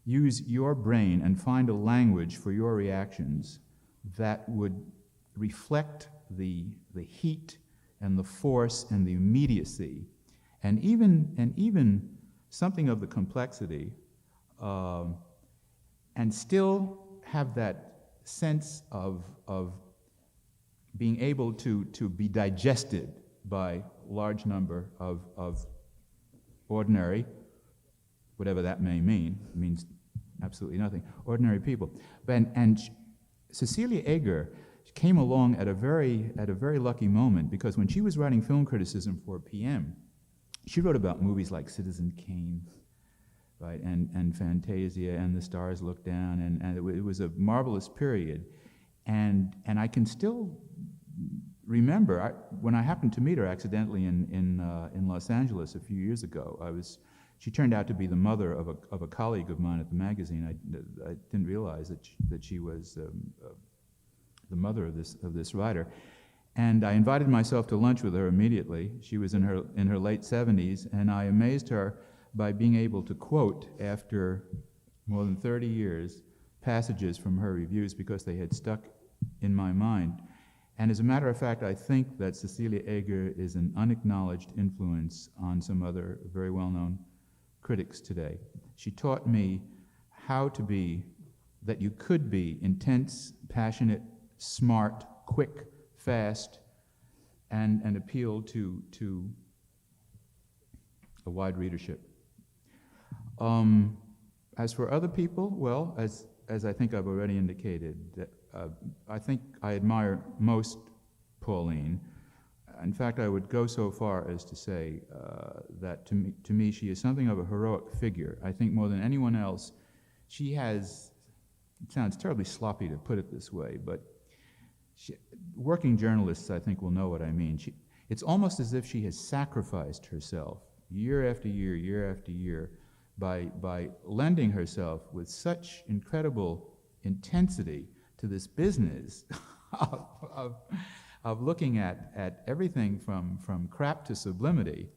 use your brain and find a language for your reactions that would reflect the heat and the force and the immediacy, and even something of the complexity, and still have that sense of being able to be digested by large number of ordinary, whatever that may mean, it means absolutely nothing, ordinary people. And Cecilia Egger came along at a very lucky moment, because when she was writing film criticism for PM, she wrote about movies like Citizen Kane, right, and Fantasia and The Stars Look Down, and it was a marvelous period. And I can still remember when I happened to meet her accidentally in Los Angeles a few years ago. She turned out to be the mother of a colleague of mine at the magazine. I didn't realize that she was the mother of this writer. And I invited myself to lunch with her immediately. She was in her late 70s, and I amazed her by being able to quote, after more than 30 years, passages from her reviews because they had stuck in my mind. And as a matter of fact, I think that Cecilia Egger is an unacknowledged influence on some other very well-known critics today. She taught me how to be, that you could be intense, passionate, smart, quick, fast, and appeal to a wide readership. As for other people, well, as I think I've already indicated, that I think I admire most Pauline. In fact, I would go so far as to say that to me she is something of a heroic figure. I think more than anyone else, she has, it sounds terribly sloppy to put it this way, but working journalists, I think, will know what I mean. It's almost as if she has sacrificed herself year after year, year after year, by lending herself with such incredible intensity to this business of looking at everything from crap to sublimity,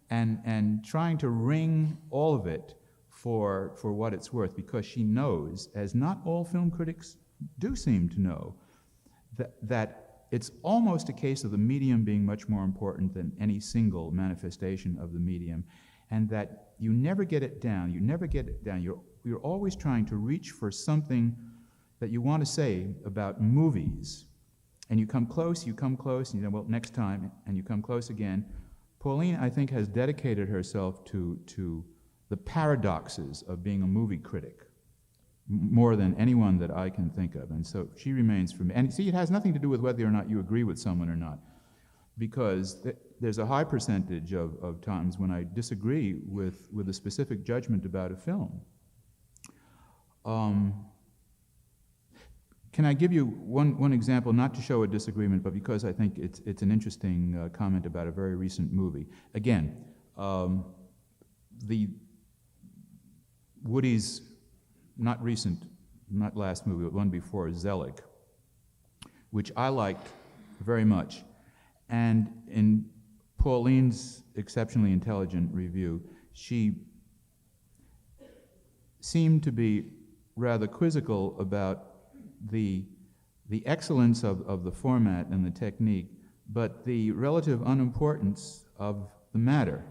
and trying to wring all of it for what it's worth, because she knows, as not all film critics do seem to know, that it's almost a case of the medium being much more important than any single manifestation of the medium, and that you never get it down. You never get it down. You're always trying to reach for something that you want to say about movies, and you come close, and you know, well, next time, and you come close again. Pauline, I think, has dedicated herself to the paradoxes of being a movie critic more than anyone that I can think of. And so she remains for me. And see, it has nothing to do with whether or not you agree with someone or not, because there's a high percentage of times when I disagree with a specific judgment about a film. Can I give you one example, not to show a disagreement, but because I think it's an interesting comment about a very recent movie. Again, Woody's not last movie, but one before, Zelig, which I liked very much. And in Pauline's exceptionally intelligent review, she seemed to be rather quizzical about the excellence of the format and the technique, but the relative unimportance of the matter.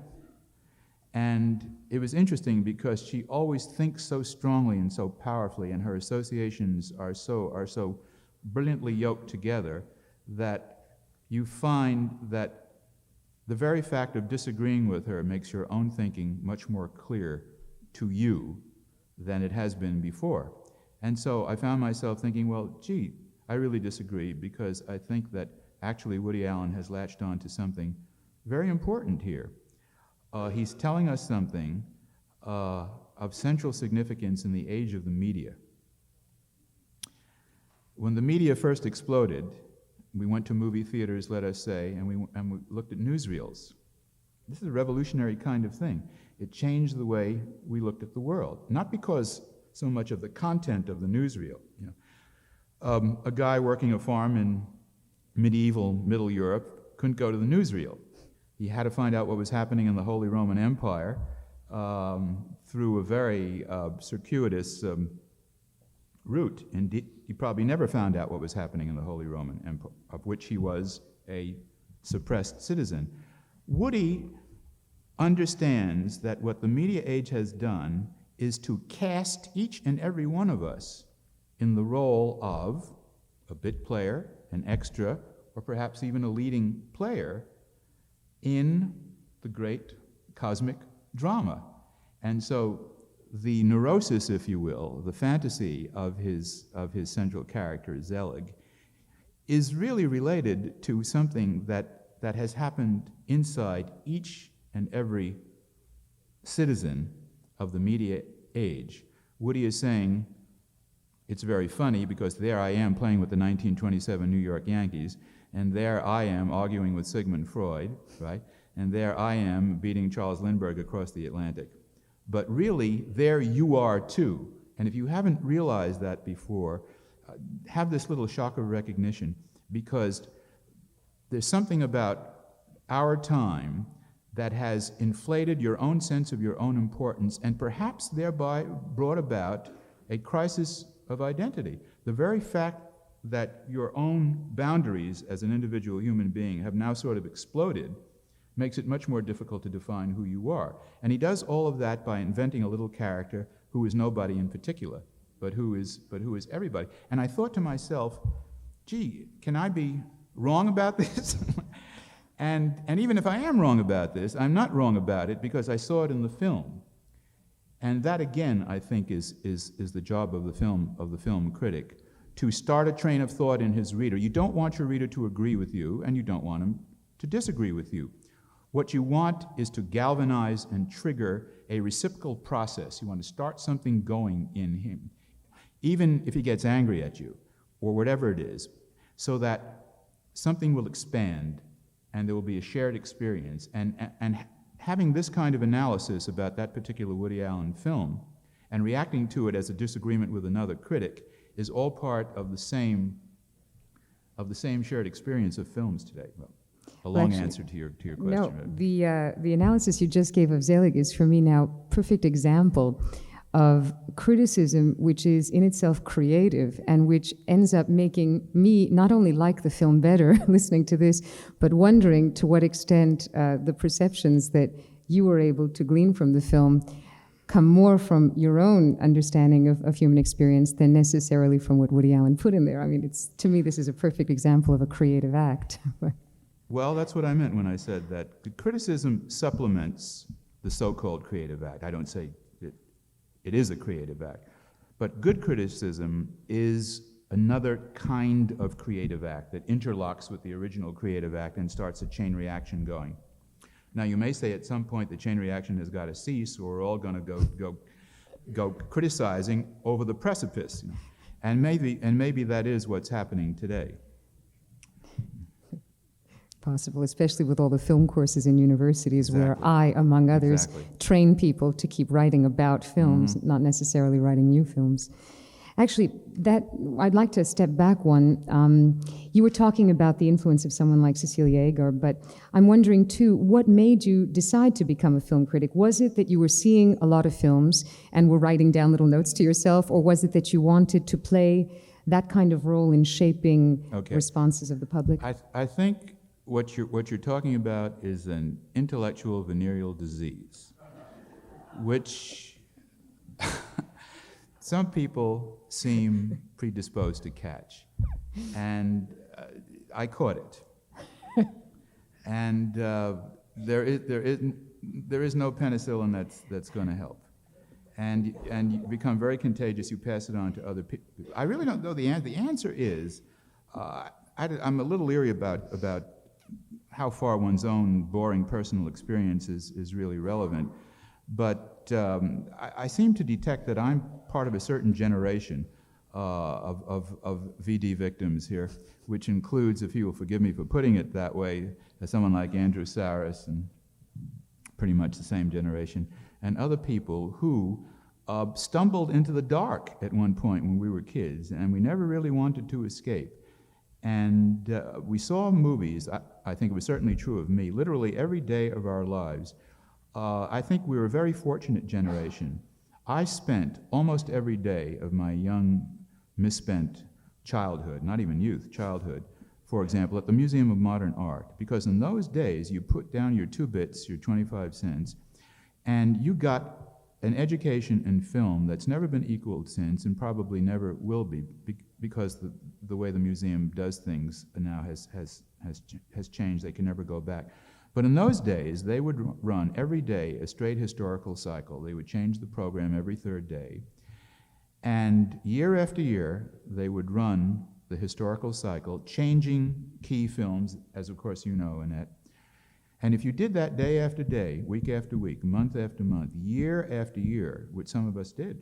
And it was interesting because she always thinks so strongly and so powerfully, and her associations are so brilliantly yoked together, that you find that the very fact of disagreeing with her makes your own thinking much more clear to you than it has been before. And so I found myself thinking, well, gee, I really disagree, because I think that actually Woody Allen has latched on to something very important here. He's telling us something of central significance in the age of the media. When the media first exploded, we went to movie theaters, let us say, and we looked at newsreels. This is a revolutionary kind of thing. It changed the way we looked at the world, not because so much of the content of the newsreel. You know, a guy working a farm in medieval Middle Europe couldn't go to the newsreel. He had to find out what was happening in the Holy Roman Empire through a very circuitous route. Indeed, he probably never found out what was happening in the Holy Roman Empire, of which he was a suppressed citizen. Woody understands that what the media age has done is to cast each and every one of us in the role of a bit player, an extra, or perhaps even a leading player in the great cosmic drama. And so the neurosis, if you will, the fantasy of his central character, Zelig, is really related to something that has happened inside each and every citizen of the media age. Woody is saying, it's very funny because there I am playing with the 1927 New York Yankees, and there I am arguing with Sigmund Freud, right? And there I am beating Charles Lindbergh across the Atlantic. But really, there you are too. And if you haven't realized that before, have this little shock of recognition, because there's something about our time that has inflated your own sense of your own importance and perhaps thereby brought about a crisis of identity. The very fact that your own boundaries as an individual human being have now sort of exploded makes it much more difficult to define who you are. And he does all of that by inventing a little character who is nobody in particular, but who is everybody. And I thought to myself, gee, can I be wrong about this? and even if I am wrong about this, I'm not wrong about it because I saw it in the film. And that again, I think, is the job of the film critic, to start a train of thought in his reader. You don't want your reader to agree with you, and you don't want him to disagree with you. What you want is to galvanize and trigger a reciprocal process. You want to start something going in him, even if he gets angry at you, or whatever it is, so that something will expand, and there will be a shared experience. And having this kind of analysis about that particular Woody Allen film, and reacting to it as a disagreement with another critic, is all part of the same shared experience of films today. Well, a long answer to your question. No, the analysis you just gave of Zelig is, for me now, perfect example of criticism which is in itself creative and which ends up making me not only like the film better listening to this, but wondering to what extent the perceptions that you were able to glean from the film come more from your own understanding of human experience than necessarily from what Woody Allen put in there. I mean, to me, this is a perfect example of a creative act. Well, that's what I meant when I said that the criticism supplements the so-called creative act. I don't say it is a creative act, but good criticism is another kind of creative act that interlocks with the original creative act and starts a chain reaction going. Now, you may say at some point the chain reaction has got to cease, or we're all going to go criticizing over the precipice, you know? and maybe that is what's happening today. Possible, especially with all the film courses in universities. Exactly. Where I, among others, train people to keep writing about films, not necessarily writing new films. Actually, I'd like to step back one. You were talking about the influence of someone like Cecilia Agar, but I'm wondering too, what made you decide to become a film critic? Was it that you were seeing a lot of films and were writing down little notes to yourself, or was it that you wanted to play that kind of role in shaping responses of the public? I think what you're talking about is an intellectual venereal disease, which some people seem predisposed to catch, and I caught it. And there is no penicillin that's going to help, and you become very contagious. You pass it on to other people. I really don't know the answer. The answer is I'm a little leery about how far one's own boring personal experience is really relevant. But I seem to detect that I'm part of a certain generation of VD victims here, which includes, if you will forgive me for putting it that way, someone like Andrew Saris, and pretty much the same generation, and other people who stumbled into the dark at one point when we were kids, and we never really wanted to escape. And we saw movies, I think it was certainly true of me, literally every day of our lives. I think we were a very fortunate generation. I spent almost every day of my young, misspent childhood, not even youth, childhood, for example, at the Museum of Modern Art, because in those days you put down your 2 bits, your 25 cents, and you got an education in film that's never been equaled since and probably never will be, because the way the museum does things now has changed. They can never go back. But in those days, they would run every day a straight historical cycle. They would change the program every third day. And year after year, they would run the historical cycle, changing key films, as of course you know, Annette. And if you did that day after day, week after week, month after month, year after year, which some of us did,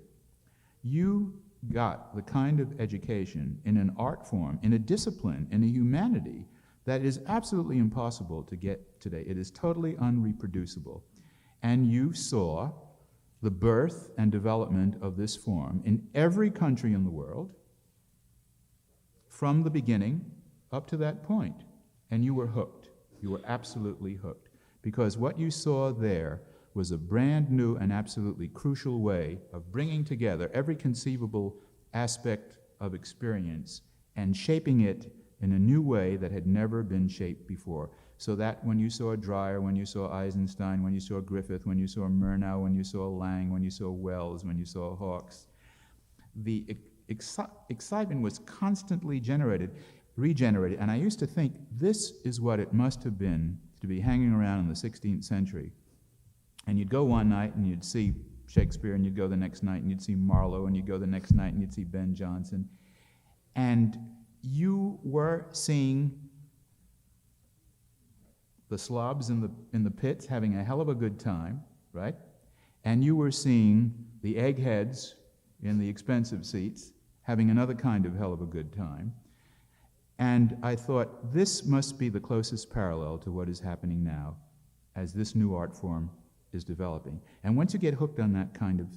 you got the kind of education in an art form, in a discipline, in a humanity that is absolutely impossible to get today. It is totally unreproducible. And you saw the birth and development of this form in every country in the world from the beginning up to that point. And you were hooked. You were absolutely hooked. Because what you saw there was a brand new and absolutely crucial way of bringing together every conceivable aspect of experience and shaping it in a new way that had never been shaped before. So that when you saw Dreyer, when you saw Eisenstein, when you saw Griffith, when you saw Murnau, when you saw Lang, when you saw Wells, when you saw Hawkes, the excitement was constantly regenerated. And I used to think this is what it must have been to be hanging around in the 16th century. And you'd go one night and you'd see Shakespeare, and you'd go the next night and you'd see Marlowe, and you'd go the next night and you'd see Ben Jonson. And you were seeing the slobs in the pits having a hell of a good time, right? And you were seeing the eggheads in the expensive seats having another kind of hell of a good time. And I thought, this must be the closest parallel to what is happening now as this new art form is developing. And once you get hooked on that kind of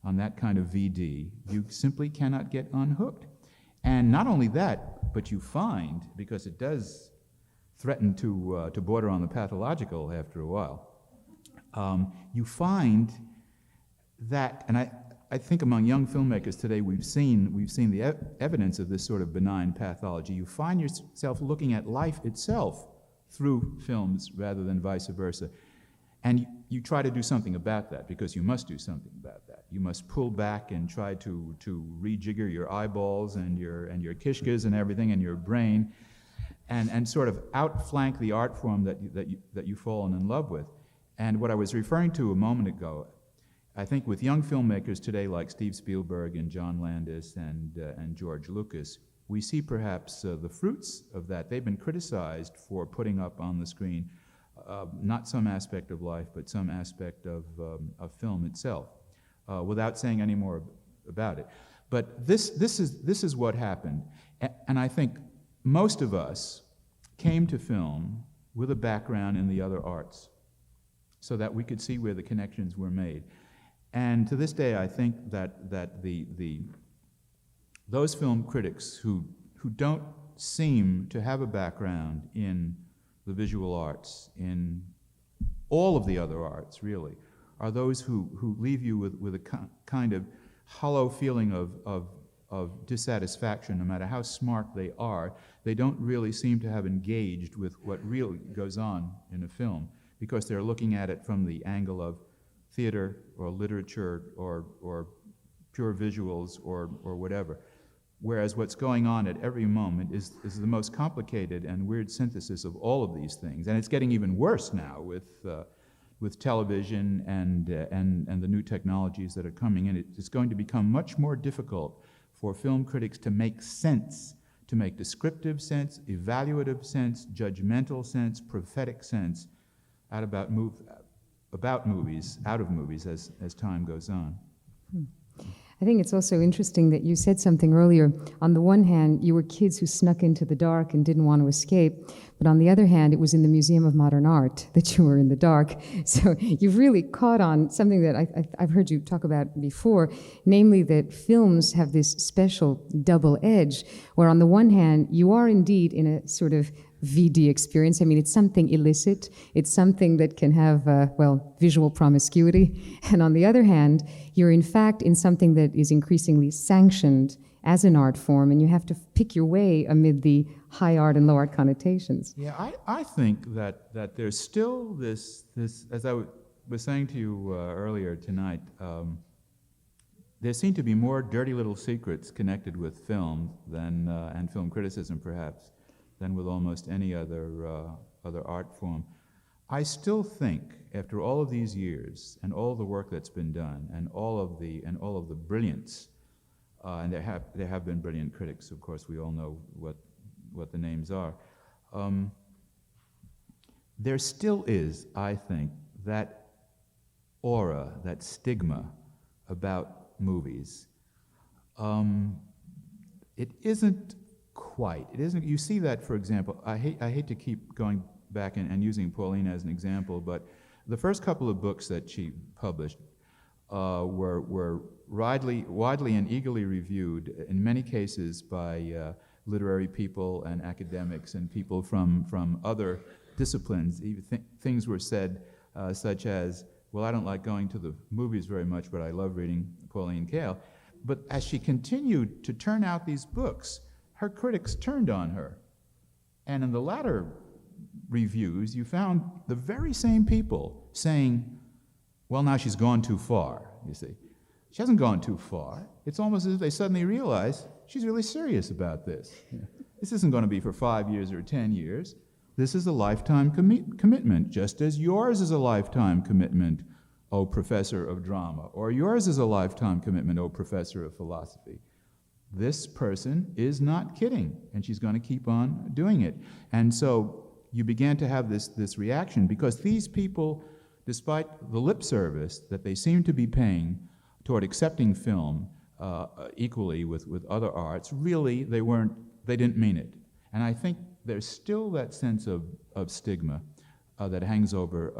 VD, you simply cannot get unhooked. And not only that, but you find, because it does threaten to border on the pathological after a while, you find that, and I think among young filmmakers today we've seen the evidence of this sort of benign pathology. You find yourself looking at life itself through films rather than vice versa. And you try to do something about that, because you must do something about that. You must pull back and try to rejigger your eyeballs and your kishkas and everything and your brain, and sort of outflank the art form that you've fallen in love with. And what I was referring to a moment ago, I think with young filmmakers today like Steve Spielberg and John Landis and George Lucas, we see perhaps the fruits of that. They've been criticized for putting up on the screen not some aspect of life, but some aspect of film itself, without saying any more about it. But this is what happened, and I think most of us came to film with a background in the other arts, so that we could see where the connections were made. And to this day, I think that those film critics who don't seem to have a background in the visual arts, in all of the other arts, really, are those who leave you with a kind of hollow feeling of dissatisfaction. No matter how smart they are, they don't really seem to have engaged with what really goes on in a film, because they're looking at it from the angle of theater or literature or pure visuals or whatever. Whereas what's going on at every moment is the most complicated and weird synthesis of all of these things. And it's getting even worse now with television and the new technologies that are coming in. It's going to become much more difficult for film critics to make sense, to make descriptive sense, evaluative sense, judgmental sense, prophetic sense about movies, out of movies as time goes on. I think it's also interesting that you said something earlier. On the one hand, you were kids who snuck into the dark and didn't want to escape, but on the other hand, it was in the Museum of Modern Art that you were in the dark. So you've really caught on something that I've heard you talk about before, namely that films have this special double edge, where on the one hand, you are indeed in a sort of VD experience. I mean, it's something illicit. It's something that can have, visual promiscuity. And on the other hand, you're in fact in something that is increasingly sanctioned as an art form, and you have to pick your way amid the high art and low art connotations. Yeah, I think that there's still this, as I was saying to you earlier tonight, there seem to be more dirty little secrets connected with film than, and film criticism perhaps, than with almost any other art form. I still think, after all of these years and all the work that's been done and all of the brilliance, and there have been brilliant critics, of course, we all know what the names are. There still is, I think, that aura, that stigma about movies. It isn't. You see that, for example, I hate to keep going back and using Pauline as an example, but the first couple of books that she published were widely and eagerly reviewed, in many cases by literary people and academics and people from other disciplines. Even things were said such as, well, I don't like going to the movies very much, but I love reading Pauline Kael. But as she continued to turn out these books, her critics turned on her. And in the latter reviews, you found the very same people saying, well, now she's gone too far, you see. She hasn't gone too far. It's almost as if they suddenly realize she's really serious about this. This isn't going to be for 5 years or 10 years. This is a lifetime commitment, just as yours is a lifetime commitment, oh professor of drama, or yours is a lifetime commitment, oh professor of philosophy. This person is not kidding, and she's going to keep on doing it. And so you began to have this reaction, because these people, despite the lip service that they seem to be paying toward accepting film equally with other arts, really they didn't mean it. And I think there's still that sense of stigma that hangs over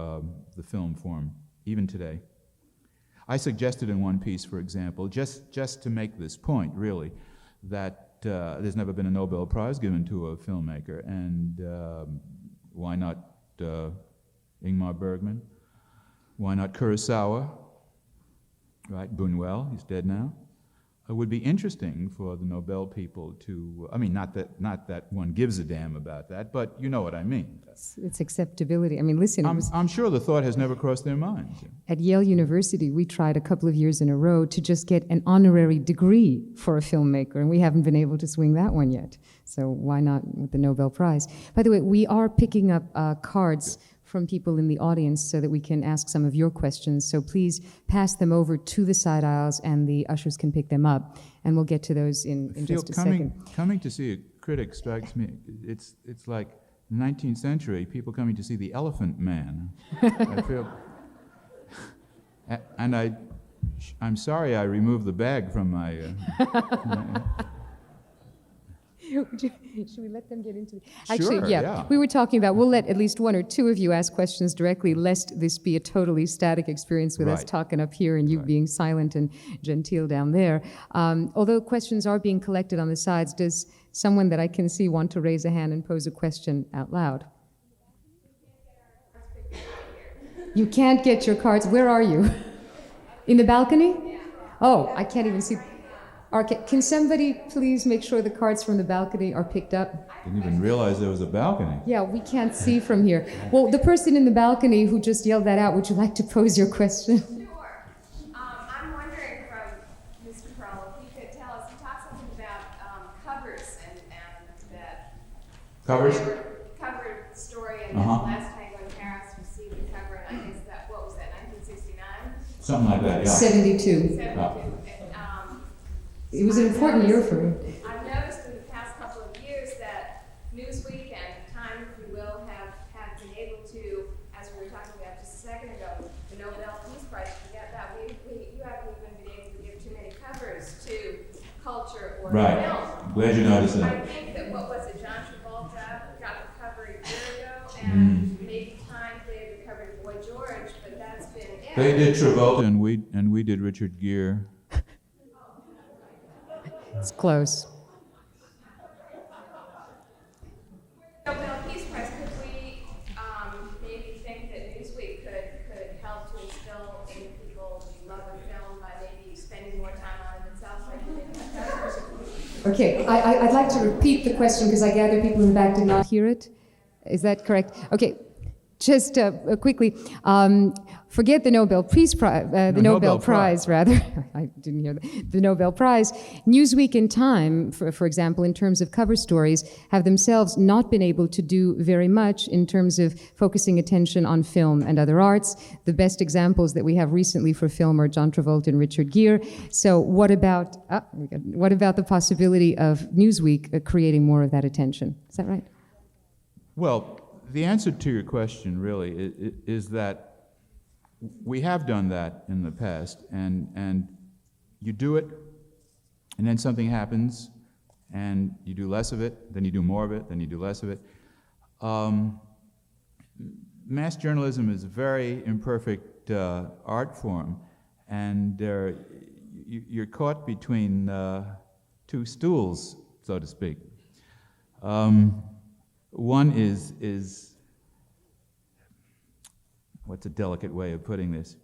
the film form, even today. I suggested in one piece, for example, just to make this point, really, that there's never been a Nobel Prize given to a filmmaker, and why not Ingmar Bergman? Why not Kurosawa? Right, Buñuel, he's dead now. It would be interesting for the Nobel people to, I mean, not that one gives a damn about that, but you know what I mean. It's acceptability. I mean, listen. I'm sure the thought has never crossed their minds. At Yale University, we tried a couple of years in a row to just get an honorary degree for a filmmaker, and we haven't been able to swing that one yet. So why not with the Nobel Prize? By the way, we are picking up cards from people in the audience so that we can ask some of your questions. So please pass them over to the side aisles, and the ushers can pick them up, and we'll get to those in just a second. Coming to see a critic strikes me, it's like 19th century, people coming to see the Elephant Man. I feel, and I'm sorry I removed the bag from my... Should we let them get into it? Actually, sure, yeah. We were talking about, we'll let at least one or two of you ask questions directly, lest this be a totally static experience with us talking up here and you being silent and genteel down there. Although questions are being collected on the sides, does someone that I can see want to raise a hand and pose a question out loud? You can't get your cards. Where are you? In the balcony? Oh, I can't even see. Can somebody please make sure the cards from the balcony are picked up? Didn't even realize there was a balcony. Yeah, we can't see from here. Well, the person in the balcony who just yelled that out, would you like to pose your question? Sure. I'm wondering from Mr. Kroll, if you could tell us, you talked something about covers and that... Covers? Cover story, and then last time when Paris received the cover, and I guess that, what was that, 1969? Something like that, yeah. 72. 72. It was an important year for me. I've noticed in the past couple of years that Newsweek and Time, if you will, have been able to, as we were talking about just a second ago, the Nobel Peace Prize, forget that, you haven't even been able to give too many covers to culture or film. Glad you noticed that. I think that, what was it, John Travolta got the cover a year ago, and maybe Time gave the cover to Boy George, but that's been it. They did Travolta, and we did Richard Gere. It's close. Nobel Peace Prize, could we maybe think that Newsweek could help to instill in people the love of film by maybe spending more time on it itself? Okay, I'd like to repeat the question because I gather people in the back did not hear it. Is that correct? Okay, Just quickly, forget the Nobel Peace Prize, the Nobel Prize, rather. I didn't hear the Nobel Prize. Newsweek and Time, for example, in terms of cover stories, have themselves not been able to do very much in terms of focusing attention on film and other arts. The best examples that we have recently for film are John Travolta and Richard Gere. So what about the possibility of Newsweek creating more of that attention? Is that right? Well, the answer to your question really is that we have done that in the past, and you do it, and then something happens, and you do less of it, then you do more of it, then you do less of it. Mass journalism is a very imperfect art form, and you're caught between two stools, so to speak. One is what's a delicate way of putting this?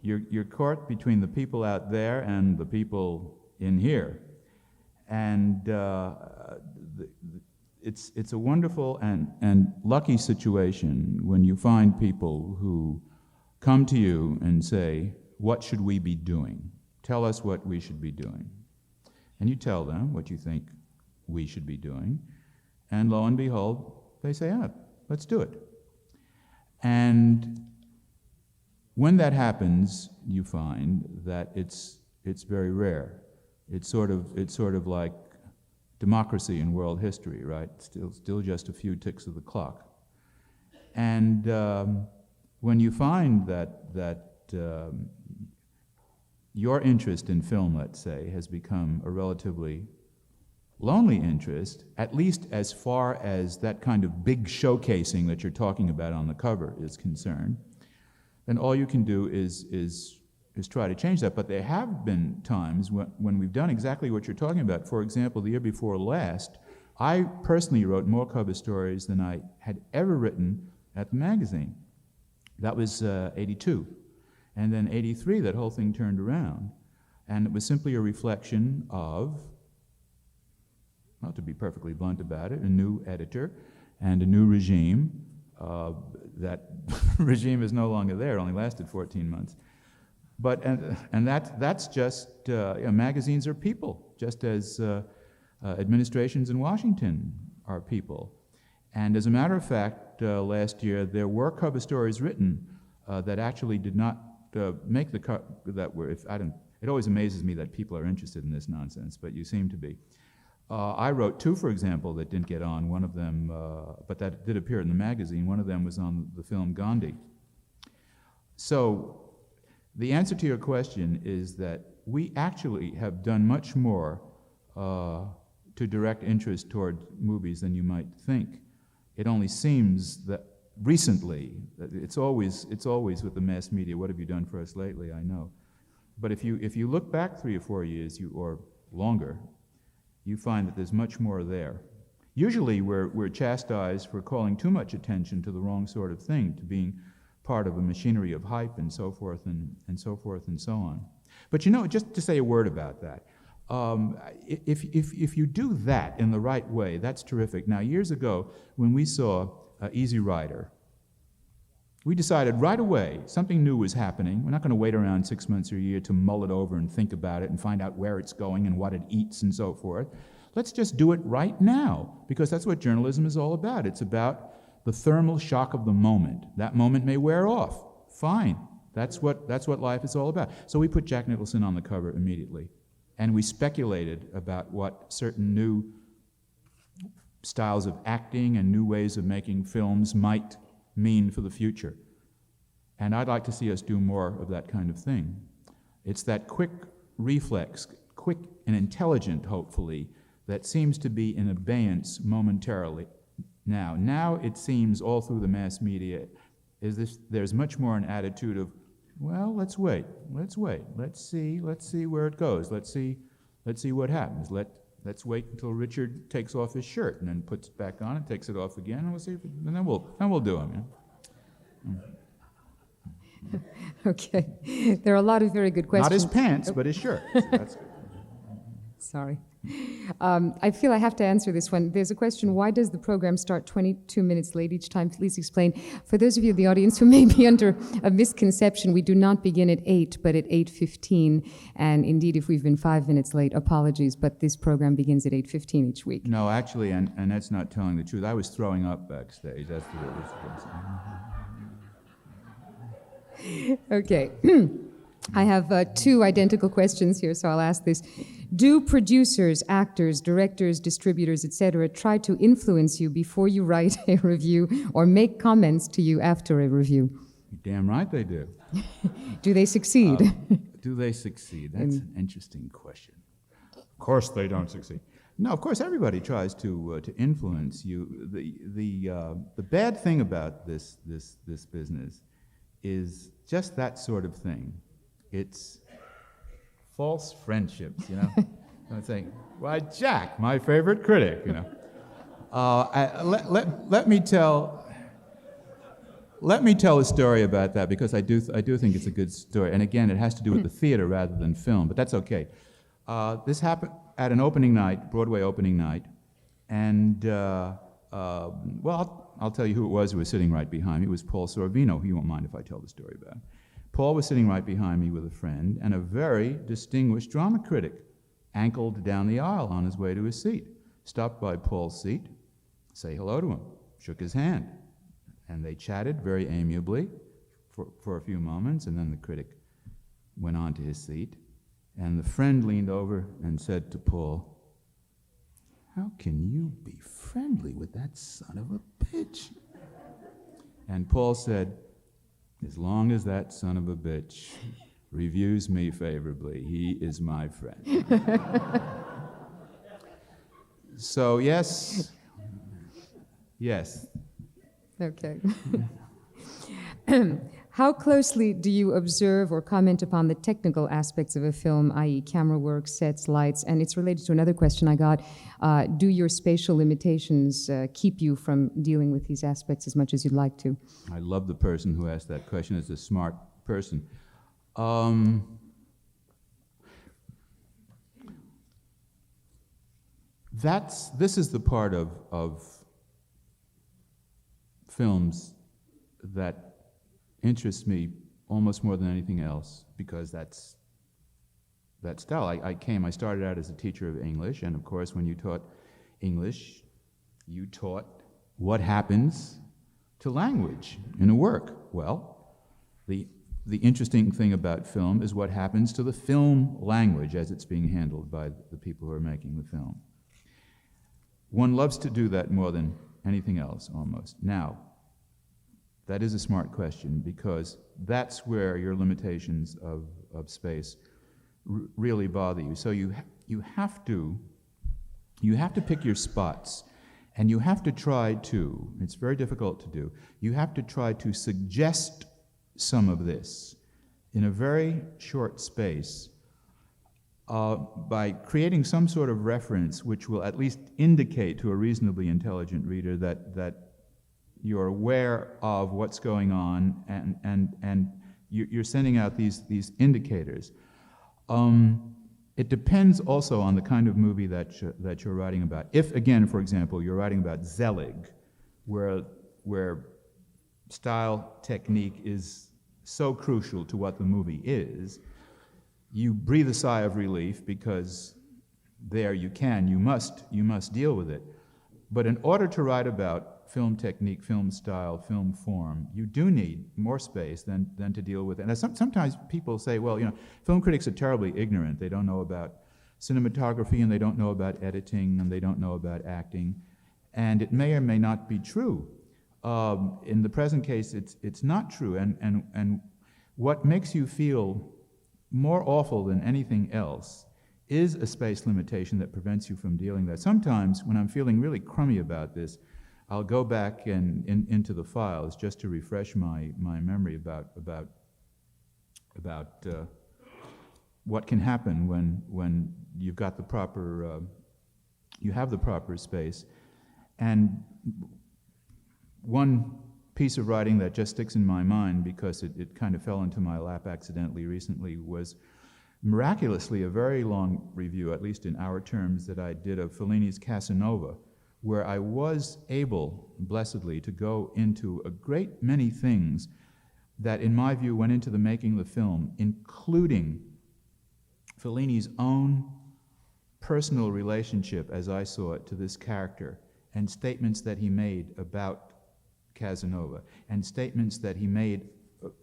You're caught between the people out there and the people in here, and it's a wonderful and lucky situation when you find people who come to you and say, "What should we be doing? Tell us what we should be doing," and you tell them what you think we should be doing. And lo and behold, they say, let's do it. And when that happens, you find that it's very rare. It's sort of like democracy in world history, right? Still just a few ticks of the clock. And when you find that your interest in film, let's say, has become a relatively lonely interest, at least as far as that kind of big showcasing that you're talking about on the cover is concerned, then all you can do is try to change that. But there have been times when we've done exactly what you're talking about. For example, the year before last, I personally wrote more cover stories than I had ever written at the magazine. That was 82. And then 83, that whole thing turned around. And it was simply a reflection of, well, to be perfectly blunt about it, a new editor and a new regime. That regime is no longer there, it only lasted 14 months. But, and that's just, magazines are people, just as administrations in Washington are people. And as a matter of fact, last year there were cover stories written that actually did not make the cut, that were, it always amazes me that people are interested in this nonsense, but you seem to be. I wrote two, for example, that didn't get on. One of them, but that did appear in the magazine. One of them was on the film Gandhi. So the answer to your question is that we actually have done much more to direct interest toward movies than you might think. It only seems that recently, it's always with the mass media, what have you done for us lately, I know. But if you look back 3 or 4 years, or longer, you find that there's much more there. Usually we're chastised for calling too much attention to the wrong sort of thing, to being part of a machinery of hype and so forth and so forth and so on. But just to say a word about that, if you do that in the right way, that's terrific. Now, years ago, when we saw Easy Rider, we decided right away something new was happening. We're not going to wait around 6 months or a year to mull it over and think about it and find out where it's going and what it eats and so forth. Let's just do it right now, because that's what journalism is all about. It's about the thermal shock of the moment. That moment may wear off. Fine. That's what life is all about. So we put Jack Nicholson on the cover immediately, and we speculated about what certain new styles of acting and new ways of making films might mean for the future. And I'd like to see us do more of that kind of thing. It's that quick reflex, quick and intelligent, hopefully, that seems to be in abeyance momentarily now. Now it seems all through the mass media there's much more an attitude of, well, let's wait, let's see where it goes, let's see what happens. Let's wait until Richard takes off his shirt and then puts it back on and takes it off again, and we'll see, and then we'll do him. Yeah? Okay, there are a lot of very good questions. Not his pants, but his shirt. So that's good. Sorry. I feel I have to answer this one. There's a question, why does the program start 22 minutes late each time? Please explain. For those of you in the audience who may be under a misconception, we do not begin at 8, but at 8:15. And indeed, if we've been 5 minutes late, apologies, but this program begins at 8:15 each week. No, actually, and that's not telling the truth. I was throwing up backstage. That's what it was. Okay. I have 2 identical questions here, so I'll ask this. Do producers, actors, directors, distributors, etc., try to influence you before you write a review or make comments to you after a review? You're damn right they do. Do they succeed? Do they succeed? That's an interesting question. Of course they don't succeed. No, of course everybody tries to influence you. The bad thing about this business is just that sort of thing. It's false friendships, you know. I'm saying, why, Jack, my favorite critic, you know. Let me tell a story about that, because I do think it's a good story. And again, it has to do with the theater rather than film, but that's okay. This happened at an opening night, Broadway opening night, and well, I'll tell you who it was who was sitting right behind me. It was Paul Sorvino. You won't mind if I tell the story about it. Paul was sitting right behind me with a friend, and a very distinguished drama critic ankled down the aisle on his way to his seat, stopped by Paul's seat, say hello to him, shook his hand, and they chatted very amiably for a few moments, and then the critic went on to his seat, and the friend leaned over and said to Paul, "How can you be friendly with that son of a bitch?" And Paul said, "As long as that son of a bitch reviews me favorably, he is my friend." So yes. Okay. How closely do you observe or comment upon the technical aspects of a film, i.e. camera work, sets, lights? And it's related to another question I got. Do your spatial limitations keep you from dealing with these aspects as much as you'd like to? I love the person who asked that question. It's a smart person. This is the part of films that interests me almost more than anything else, because that's style. I started out as a teacher of English, and of course when you taught English, you taught what happens to language in a work. Well, the interesting thing about film is what happens to the film language as it's being handled by the people who are making the film. One loves to do that more than anything else, almost. Now, that is a smart question, because that's where your limitations of space really bother you. So you have to pick your spots, and you have to try to, it's very difficult to do, you have to try to suggest some of this in a very short space by creating some sort of reference which will at least indicate to a reasonably intelligent reader that you're aware of what's going on, and you're sending out these indicators. It depends also on the kind of movie that you're writing about. If, again, for example, you're writing about Zelig, where style technique is so crucial to what the movie is, you breathe a sigh of relief, because there you must deal with it. But in order to write about film technique, film style, film form, you do need more space than to deal with it. And sometimes people say, well, you know, film critics are terribly ignorant. They don't know about cinematography, and they don't know about editing, and they don't know about acting. And it may or may not be true. In the present case, it's not true. And what makes you feel more awful than anything else is a space limitation that prevents you from dealing with that. Sometimes, when I'm feeling really crummy about this, I'll go back into the files just to refresh my memory about what can happen when you've got the proper you have the proper space. And one piece of writing that just sticks in my mind, because it kind of fell into my lap accidentally recently, was miraculously a very long review, at least in our terms, that I did of Fellini's Casanova, where I was able, blessedly, to go into a great many things that, in my view, went into the making of the film, including Fellini's own personal relationship, as I saw it, to this character, and statements that he made about Casanova, and statements that he made,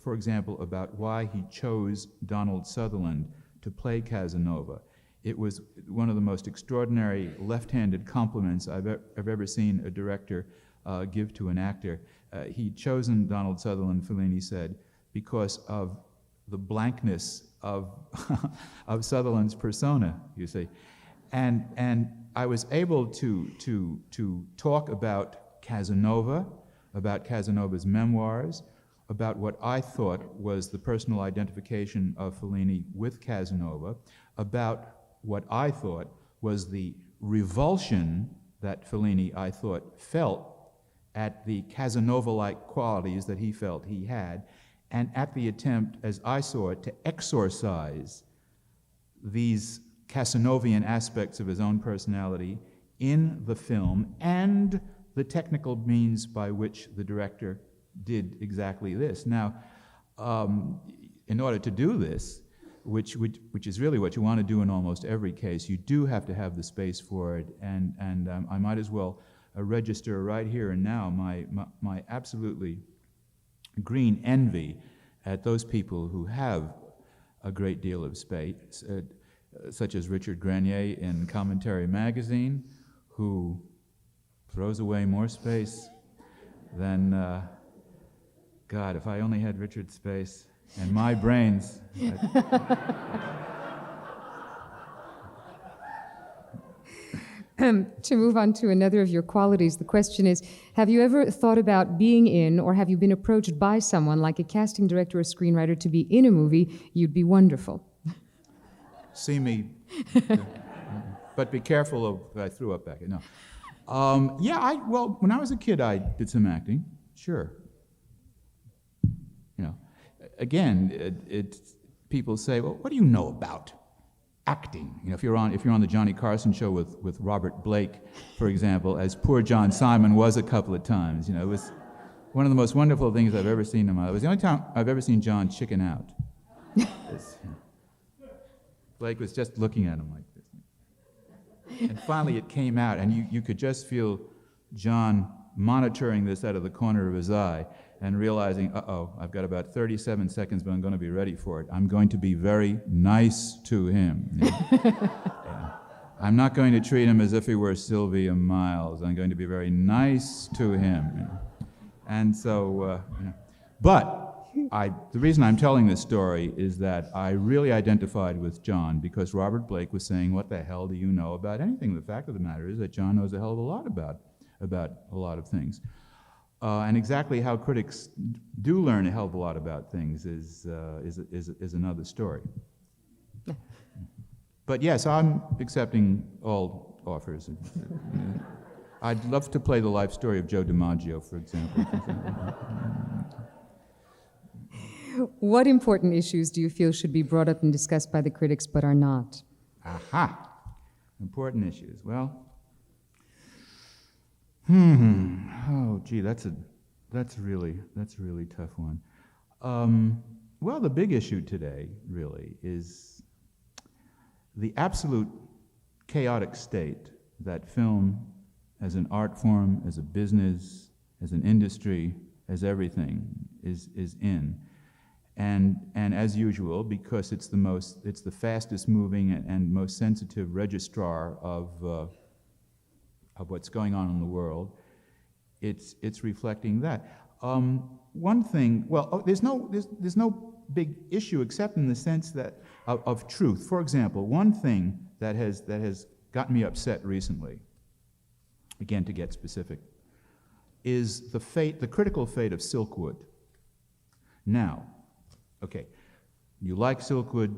for example, about why he chose Donald Sutherland to play Casanova. It was one of the most extraordinary left-handed compliments I've ever seen a director give to an actor. He'd chosen Donald Sutherland, Fellini said, because of the blankness of of Sutherland's persona, you see. And I was able to talk about Casanova, about Casanova's memoirs, about what I thought was the personal identification of Fellini with Casanova, about what I thought was the revulsion that Fellini, I thought, felt at the Casanova-like qualities that he felt he had, and at the attempt, as I saw it, to exorcise these Casanovian aspects of his own personality in the film, and the technical means by which the director did exactly this. Now, in order to do this, which is really what you want to do in almost every case, you do have to have the space for it, and I might as well register right here and now my absolutely green envy at those people who have a great deal of space, such as Richard Grenier in Commentary Magazine, who throws away more space than, God, if I only had Richard's space and my brains. To move on to another of your qualities, the question is, have you ever thought about being in, or have you been approached by someone, like a casting director or screenwriter, to be in a movie? You'd be wonderful. See me, but be careful of, I threw up back. No. Well, when I was a kid, I did some acting, sure. You know, again, people say, well, what do you know about acting? You know, if you're on the Johnny Carson show with Robert Blake, for example, as poor John Simon was a couple of times, you know, it was one of the most wonderful things I've ever seen in my life. It was the only time I've ever seen John chicken out. Blake was just looking at him like this. And finally it came out, and you could just feel John monitoring this out of the corner of his eye and realizing, I've got about 37 seconds, but I'm going to be ready for it. I'm going to be very nice to him. Yeah. I'm not going to treat him as if he were Sylvia Miles. I'm going to be very nice to him. And so, but the reason I'm telling this story is that I really identified with John because Robert Blake was saying, what the hell do you know about anything? The fact of the matter is that John knows a hell of a lot about a lot of things. And exactly how critics do learn a hell of a lot about things is another story. But yes, I'm accepting all offers. I'd love to play the life story of Joe DiMaggio, for example. What important issues do you feel should be brought up and discussed by the critics but are not? Aha! Important issues. Well, oh, gee, that's a really tough one. Well, the big issue today, really, is the absolute chaotic state that film, as an art form, as a business, as an industry, as everything, is in. And as usual, because it's the fastest moving and most sensitive registrar of what's going on in the world, it's reflecting that. One thing, well, there's no big issue except in the sense that of truth. For example, one thing that has gotten me upset recently, again to get specific, is the critical fate of Silkwood. Now, okay, you like Silkwood,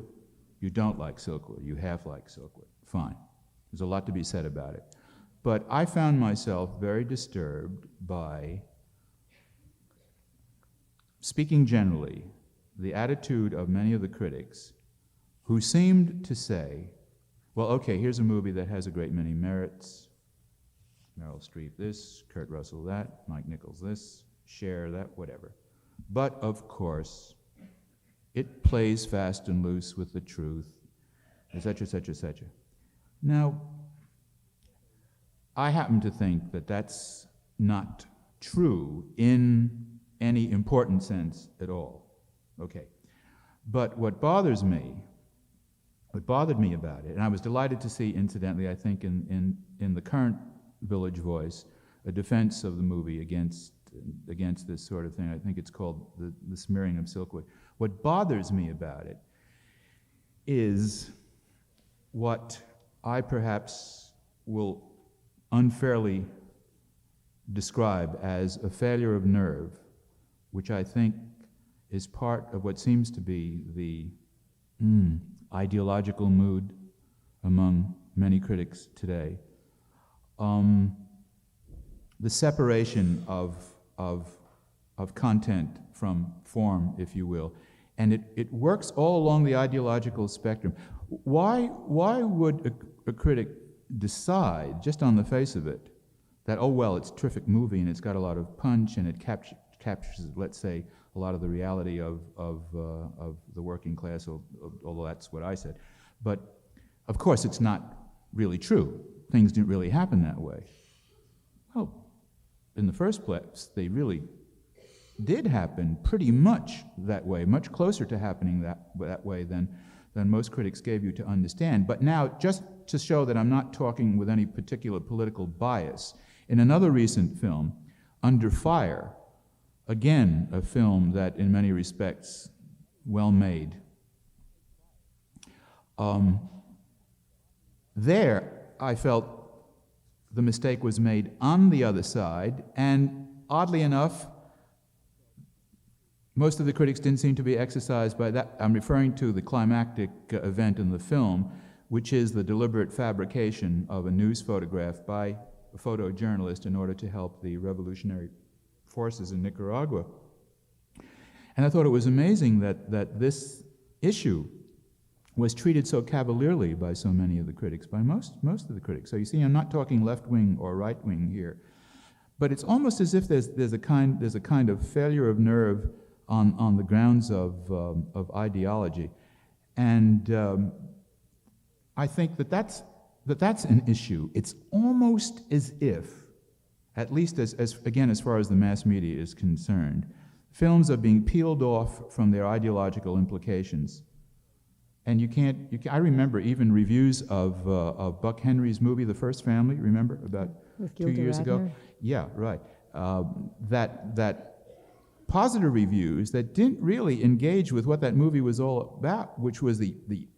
you don't like Silkwood, you half like Silkwood, fine. There's a lot to be said about it. But I found myself very disturbed by, speaking generally, the attitude of many of the critics who seemed to say, well, okay, here's a movie that has a great many merits. Meryl Streep this, Kurt Russell that, Mike Nichols this, Cher that, whatever. But of course, it plays fast and loose with the truth, etc., etc., etc. Now, I happen to think that that's not true in any important sense at all. Okay. But what bothered me about it, and I was delighted to see, incidentally, I think in the current Village Voice, a defense of the movie against this sort of thing. I think it's called the smearing of Silkwood. What bothers me about it is what I perhaps will unfairly describe as a failure of nerve, which I think is part of what seems to be the ideological mood among many critics today. The separation of content from form, if you will, and it works all along the ideological spectrum. Why would a critic decide, just on the face of it, that, oh well, it's a terrific movie and it's got a lot of punch and it captures, let's say, a lot of the reality of the working class, although that's what I said. But of course it's not really true. Things didn't really happen that way. Well, in the first place, they really did happen pretty much that way, much closer to happening that way than most critics gave you to understand. But now, just to show that I'm not talking with any particular political bias, in another recent film, Under Fire, again, a film that in many respects, well made, there I felt the mistake was made on the other side, and oddly enough, most of the critics didn't seem to be exercised by that. I'm referring to the climactic event in the film, which is the deliberate fabrication of a news photograph by a photojournalist in order to help the revolutionary forces in Nicaragua. And I thought it was amazing that this issue was treated so cavalierly by so many of the critics, by most of the critics. So you see, I'm not talking left-wing or right-wing here, but it's almost as if there's a kind of failure of nerve on the grounds of ideology, and I think that's an issue. It's almost as if, at least as far as the mass media is concerned, films are being peeled off from their ideological implications. And you can't. I remember even reviews of Buck Henry's movie, The First Family. Remember, about 2 years ago? Yeah, right. That positive reviews that didn't really engage with what that movie was all about, which was the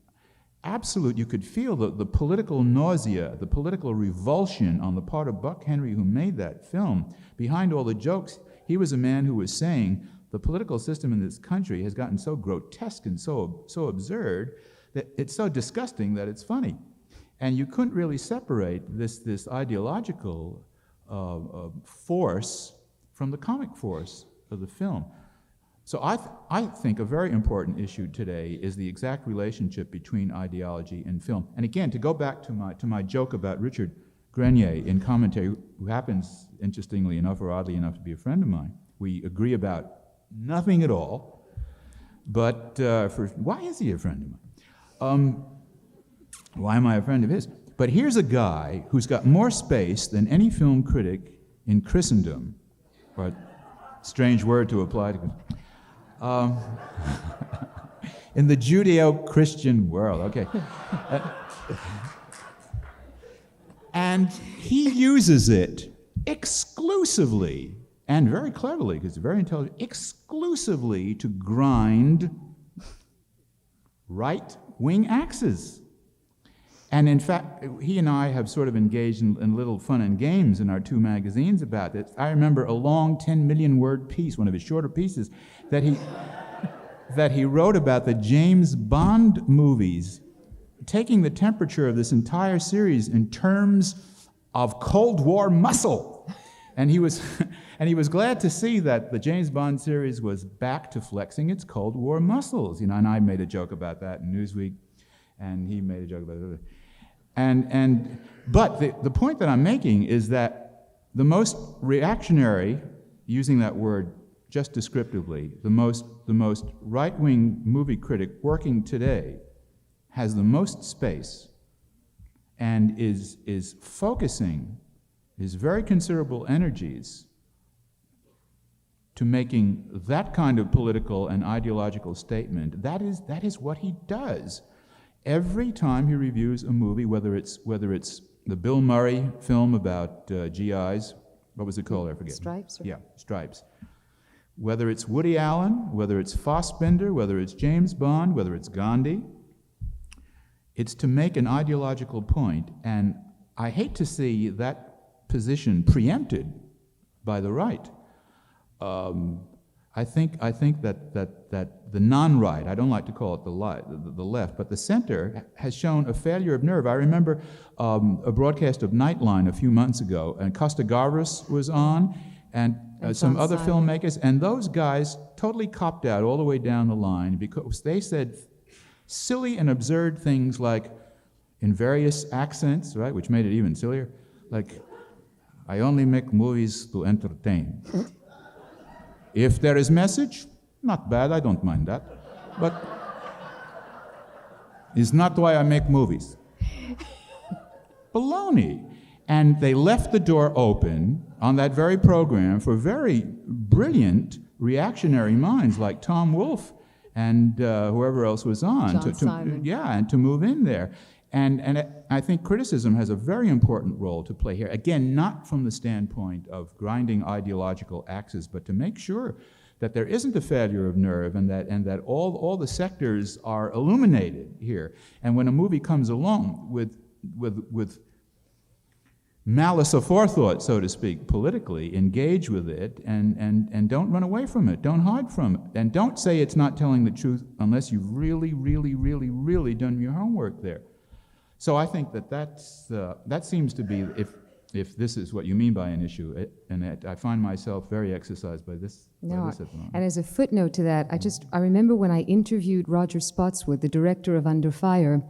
absolute. You could feel the political nausea, the political revulsion on the part of Buck Henry, who made that film. Behind all the jokes, he was a man who was saying, the political system in this country has gotten so grotesque and so absurd that it's so disgusting that it's funny. And you couldn't really separate this ideological force from the comic force of the film. So I think a very important issue today is the exact relationship between ideology and film. And again, to go back to my joke about Richard Grenier in commentary, who happens, interestingly enough or oddly enough, to be a friend of mine. We agree about nothing at all, but why is he a friend of mine? Why am I a friend of his? But here's a guy who's got more space than any film critic in Christendom, or strange word to apply to in the Judeo-Christian world, okay. And he uses it exclusively, and very cleverly, because he's very intelligent, exclusively to grind right-wing axes. And in fact, he and I have sort of engaged in little fun and games in our two magazines about this. I remember a long 10 million word piece, one of his shorter pieces, that he wrote about the James Bond movies, taking the temperature of this entire series in terms of Cold War muscle. And he was glad to see that the James Bond series was back to flexing its Cold War muscles. And I made a joke about that in Newsweek. and he made a joke about it. But the point that I'm making is that the most reactionary, using that word just descriptively, the most right-wing movie critic working today has the most space and is focusing his very considerable energies to making that kind of political and ideological statement. That is what he does. Every time he reviews a movie, whether it's the Bill Murray film about GIs, what was it called? I forget. Stripes? Yeah, Stripes. Whether it's Woody Allen, whether it's Fassbinder, whether it's James Bond, whether it's Gandhi, it's to make an ideological point. And I hate to see that position preempted by the right. I think that the non-right, I don't like to call it the left, but the center has shown a failure of nerve. I remember a broadcast of Nightline a few months ago, and Costa Gavras was on, and some other filmmakers, and those guys totally copped out all the way down the line because they said silly and absurd things like, in various accents, right, which made it even sillier, like, I only make movies to entertain. If there is message, not bad, I don't mind that. But it's not why I make movies. Baloney. And they left the door open on that very program for very brilliant reactionary minds like Tom Wolfe and whoever else was on. To move in there. And I think criticism has a very important role to play here. Again, not from the standpoint of grinding ideological axes, but to make sure that there isn't a failure of nerve and that all the sectors are illuminated here. And when a movie comes along with malice aforethought, so to speak, politically, engage with it and don't run away from it, don't hide from it, and don't say it's not telling the truth unless you've really, really, really, really done your homework there. So I think that seems to be, if this is what you mean by an issue, and I find myself very exercised by this. No, at the moment. and as a footnote to that, I remember when I interviewed Roger Spotswood, the director of Under Fire,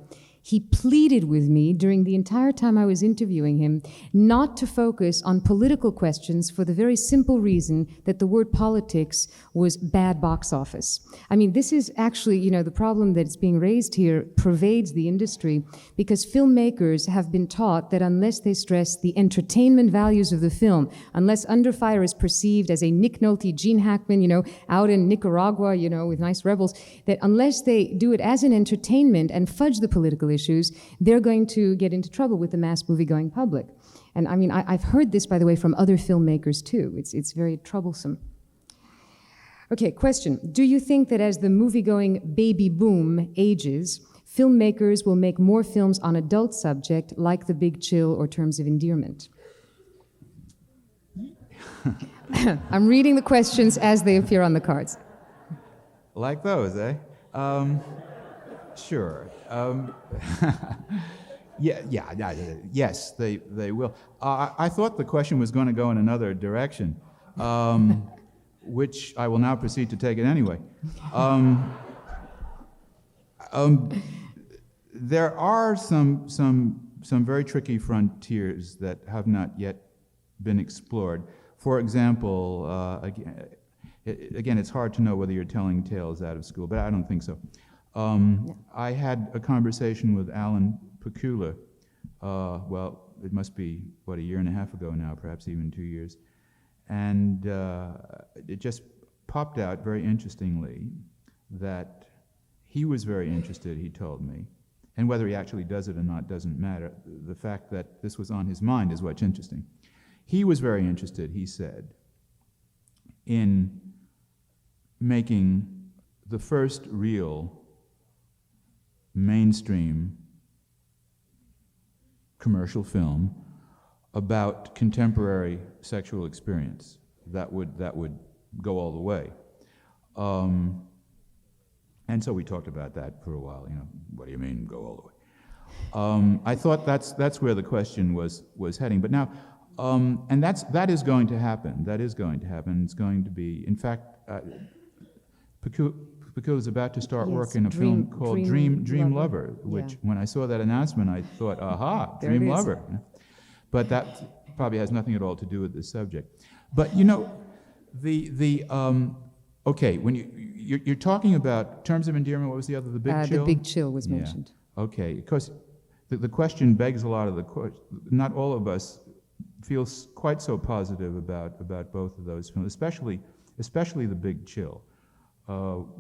he pleaded with me during the entire time I was interviewing him not to focus on political questions for the very simple reason that the word politics was bad box office. I mean, this is actually, the problem that's being raised here pervades the industry because filmmakers have been taught that unless they stress the entertainment values of the film, unless Under Fire is perceived as a Nick Nolte, Gene Hackman, out in Nicaragua, with nice rebels, that unless they do it as an entertainment and fudge the political issues, they're going to get into trouble with the mass movie-going public. And I mean, I've heard this, by the way, from other filmmakers too. It's very troublesome. Okay, question. Do you think that as the movie-going baby boom ages, filmmakers will make more films on adult subject like The Big Chill or Terms of Endearment? I'm reading the questions as they appear on the cards. Like those, eh? Sure. Yes, they will. I thought the question was going to go in another direction, which I will now proceed to take it anyway. There are some very tricky frontiers that have not yet been explored. For example, again, it's hard to know whether you're telling tales out of school, but I don't think so. I had a conversation with Alan Pakula, it must be, a year and a half ago now, perhaps even 2 years. And it just popped out very interestingly that he was very interested, he told me, and whether he actually does it or not doesn't matter. The fact that this was on his mind is what's interesting. He was very interested, he said, in making the first real mainstream commercial film about contemporary sexual experience that would go all the way. And so we talked about that for a while. What do you mean go all the way? I thought that's where the question was heading. But now, and that is going to happen. That is going to happen. It's going to be, in fact, Cloutier was about to start Yes, working a Dream- film called Dream Dream Lover. Lover, which Yeah. when I saw that announcement, I thought, aha, There Dream it is. Lover. But that probably has nothing at all to do with this subject. But you know, okay, when you're talking about terms of endearment, what was the other? The Big Chill? The Big Chill was Yeah. mentioned. Okay, because the question begs a lot of the question. Not all of us feel quite so positive about both of those films, especially The Big Chill,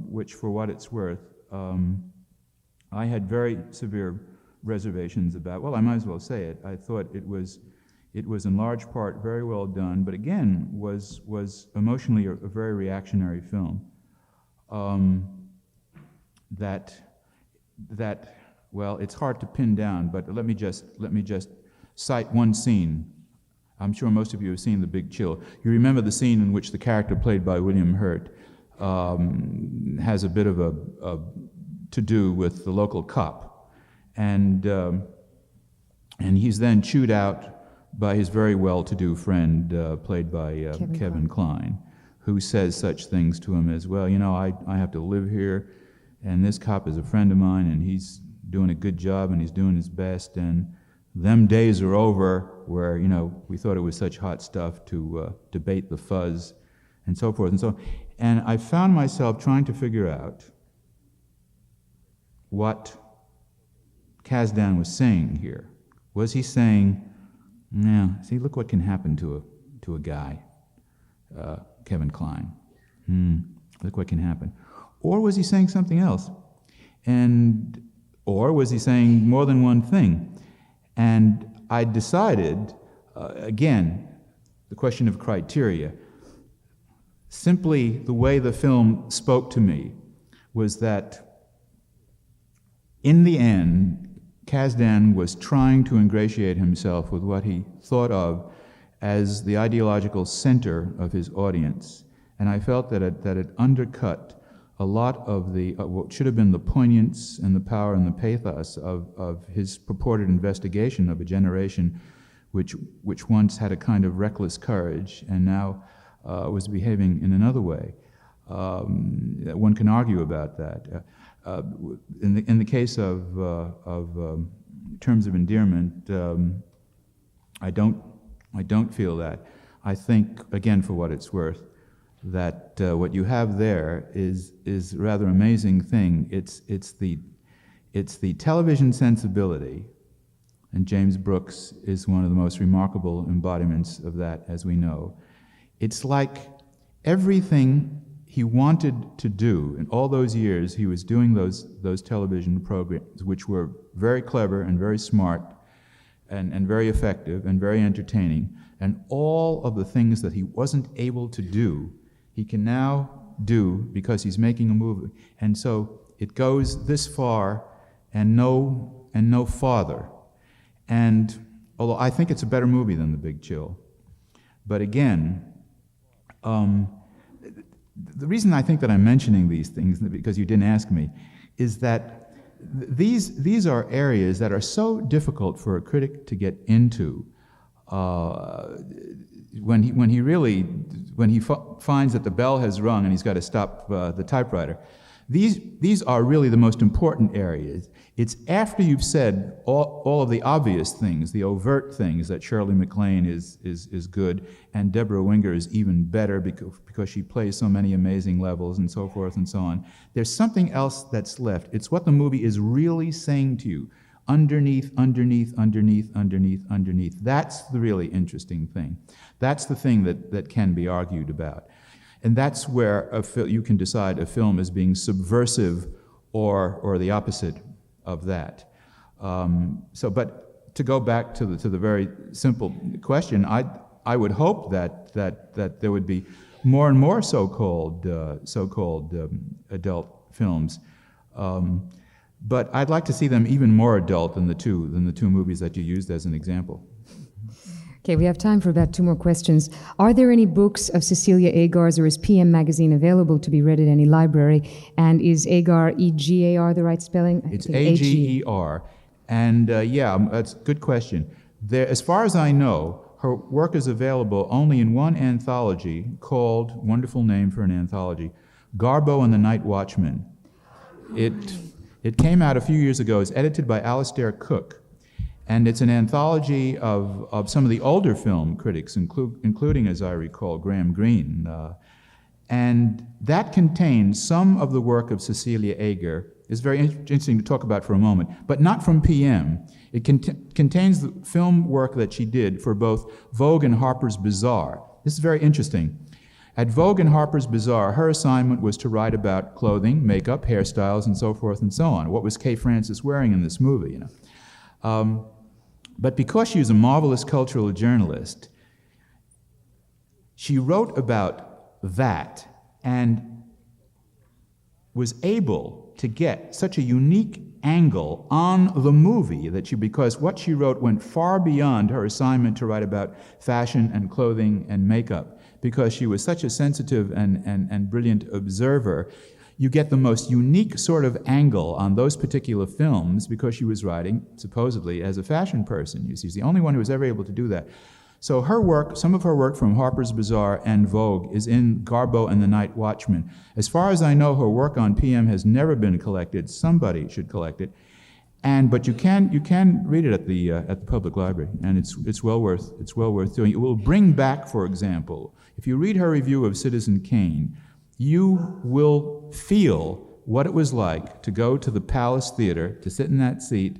which, for what it's worth, I had very severe reservations about. Well, I might as well say it. I thought it was in large part very well done, but again was emotionally a very reactionary film. Well, it's hard to pin down, but let me just cite one scene. I'm sure most of you have seen The Big Chill. You remember the scene in which the character played by William Hurt has a bit of a to-do with the local cop, and he's then chewed out by his very well-to-do friend, played by Kevin Kline, who says such things to him as, well, you know, I have to live here, and this cop is a friend of mine, and he's doing a good job, and he's doing his best, and them days are over where, you know, we thought it was such hot stuff to debate the fuzz, and so forth and so on. And I found myself trying to figure out what Kasdan was saying here. Was he saying, "No, see, look what can happen to a guy, Kevin Kline. Look what can happen," or was he saying something else? Or was he saying more than one thing? And I decided, again, the question of criteria. Simply the way the film spoke to me was that, in the end, Kasdan was trying to ingratiate himself with what he thought of as the ideological center of his audience. And I felt that it undercut a lot of what should have been the poignance and the power and the pathos of his purported investigation of a generation which once had a kind of reckless courage and now was behaving in another way. One can argue about that. In the case of terms of endearment, I don't feel that. I think, again, for what it's worth, that what you have there is a rather amazing thing. It's the television sensibility, and James Brooks is one of the most remarkable embodiments of that, as we know. It's like everything he wanted to do in all those years he was doing those television programs, which were very clever and very smart and very effective and very entertaining, and all of the things that he wasn't able to do, he can now do because he's making a movie. And so it goes this far and no farther. And although I think it's a better movie than The Big Chill, but again, the reason I think that I'm mentioning these things, because you didn't ask me, is that these are areas that are so difficult for a critic to get into. When he finds that the bell has rung and he's got to stop the typewriter, these are really the most important areas. It's after you've said all of the obvious things, the overt things, that Shirley MacLaine is good and Deborah Winger is even better because she plays so many amazing levels and so forth and so on. There's something else that's left. It's what the movie is really saying to you. Underneath. That's the really interesting thing. That's the thing that can be argued about. And that's where you can decide a film is being subversive or the opposite of that. But to go back to the very simple question, I would hope that there would be more and more so-called adult films. But I'd like to see them even more adult than the two movies that you used as an example. Okay, we have time for about 2 more questions. Are there any books of Cecilia Agar's or his PM magazine available to be read at any library? And is Agar, E-G-A-R, the right spelling? It's A-G-E-R. And that's a good question. As far as I know, her work is available only in one anthology called, wonderful name for an anthology, Garbo and the Night Watchman. It came out a few years ago. It's edited by Alastair Cook, and it's an anthology of some of the older film critics, including, as I recall, Graham Greene. And that contains some of the work of Cecilia Ager. It's very interesting to talk about for a moment, but not from PM. It contains the film work that she did for both Vogue and Harper's Bazaar. This is very interesting. At Vogue and Harper's Bazaar, her assignment was to write about clothing, makeup, hairstyles, and so forth and so on. What was Kay Francis wearing in this movie, you know? But because she was a marvelous cultural journalist, she wrote about that and was able to get such a unique angle on the movie because what she wrote went far beyond her assignment to write about fashion and clothing and makeup. Because she was such a sensitive and brilliant observer, you get the most unique sort of angle on those particular films because she was writing, supposedly, as a fashion person. You see, she's the only one who was ever able to do that. So her work, some of her work from Harper's Bazaar and Vogue is in Garbo and the Night Watchman. As far as I know, her work on PM has never been collected. Somebody should collect it. But you can read it at the public library, and it's well worth doing. It will bring back, for example, if you read her review of Citizen Kane, you will feel what it was like to go to the Palace Theater, to sit in that seat,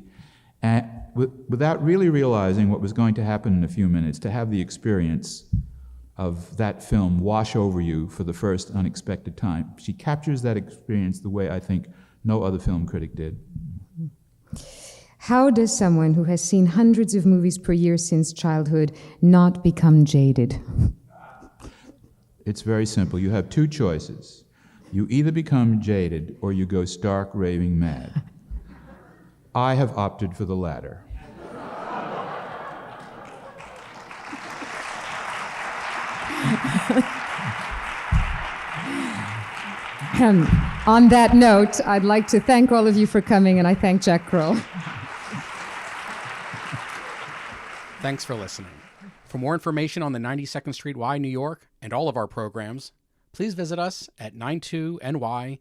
and without really realizing what was going to happen in a few minutes, to have the experience of that film wash over you for the first unexpected time. She captures that experience the way I think no other film critic did. How does someone who has seen hundreds of movies per year since childhood not become jaded? It's very simple. You have two choices. You either become jaded or you go stark raving mad. I have opted for the latter. On that note, I'd like to thank all of you for coming, and I thank Jack Kroll. Thanks for listening. For more information on the 92nd Street Y, New York, and all of our programs, please visit us at 92ny.org.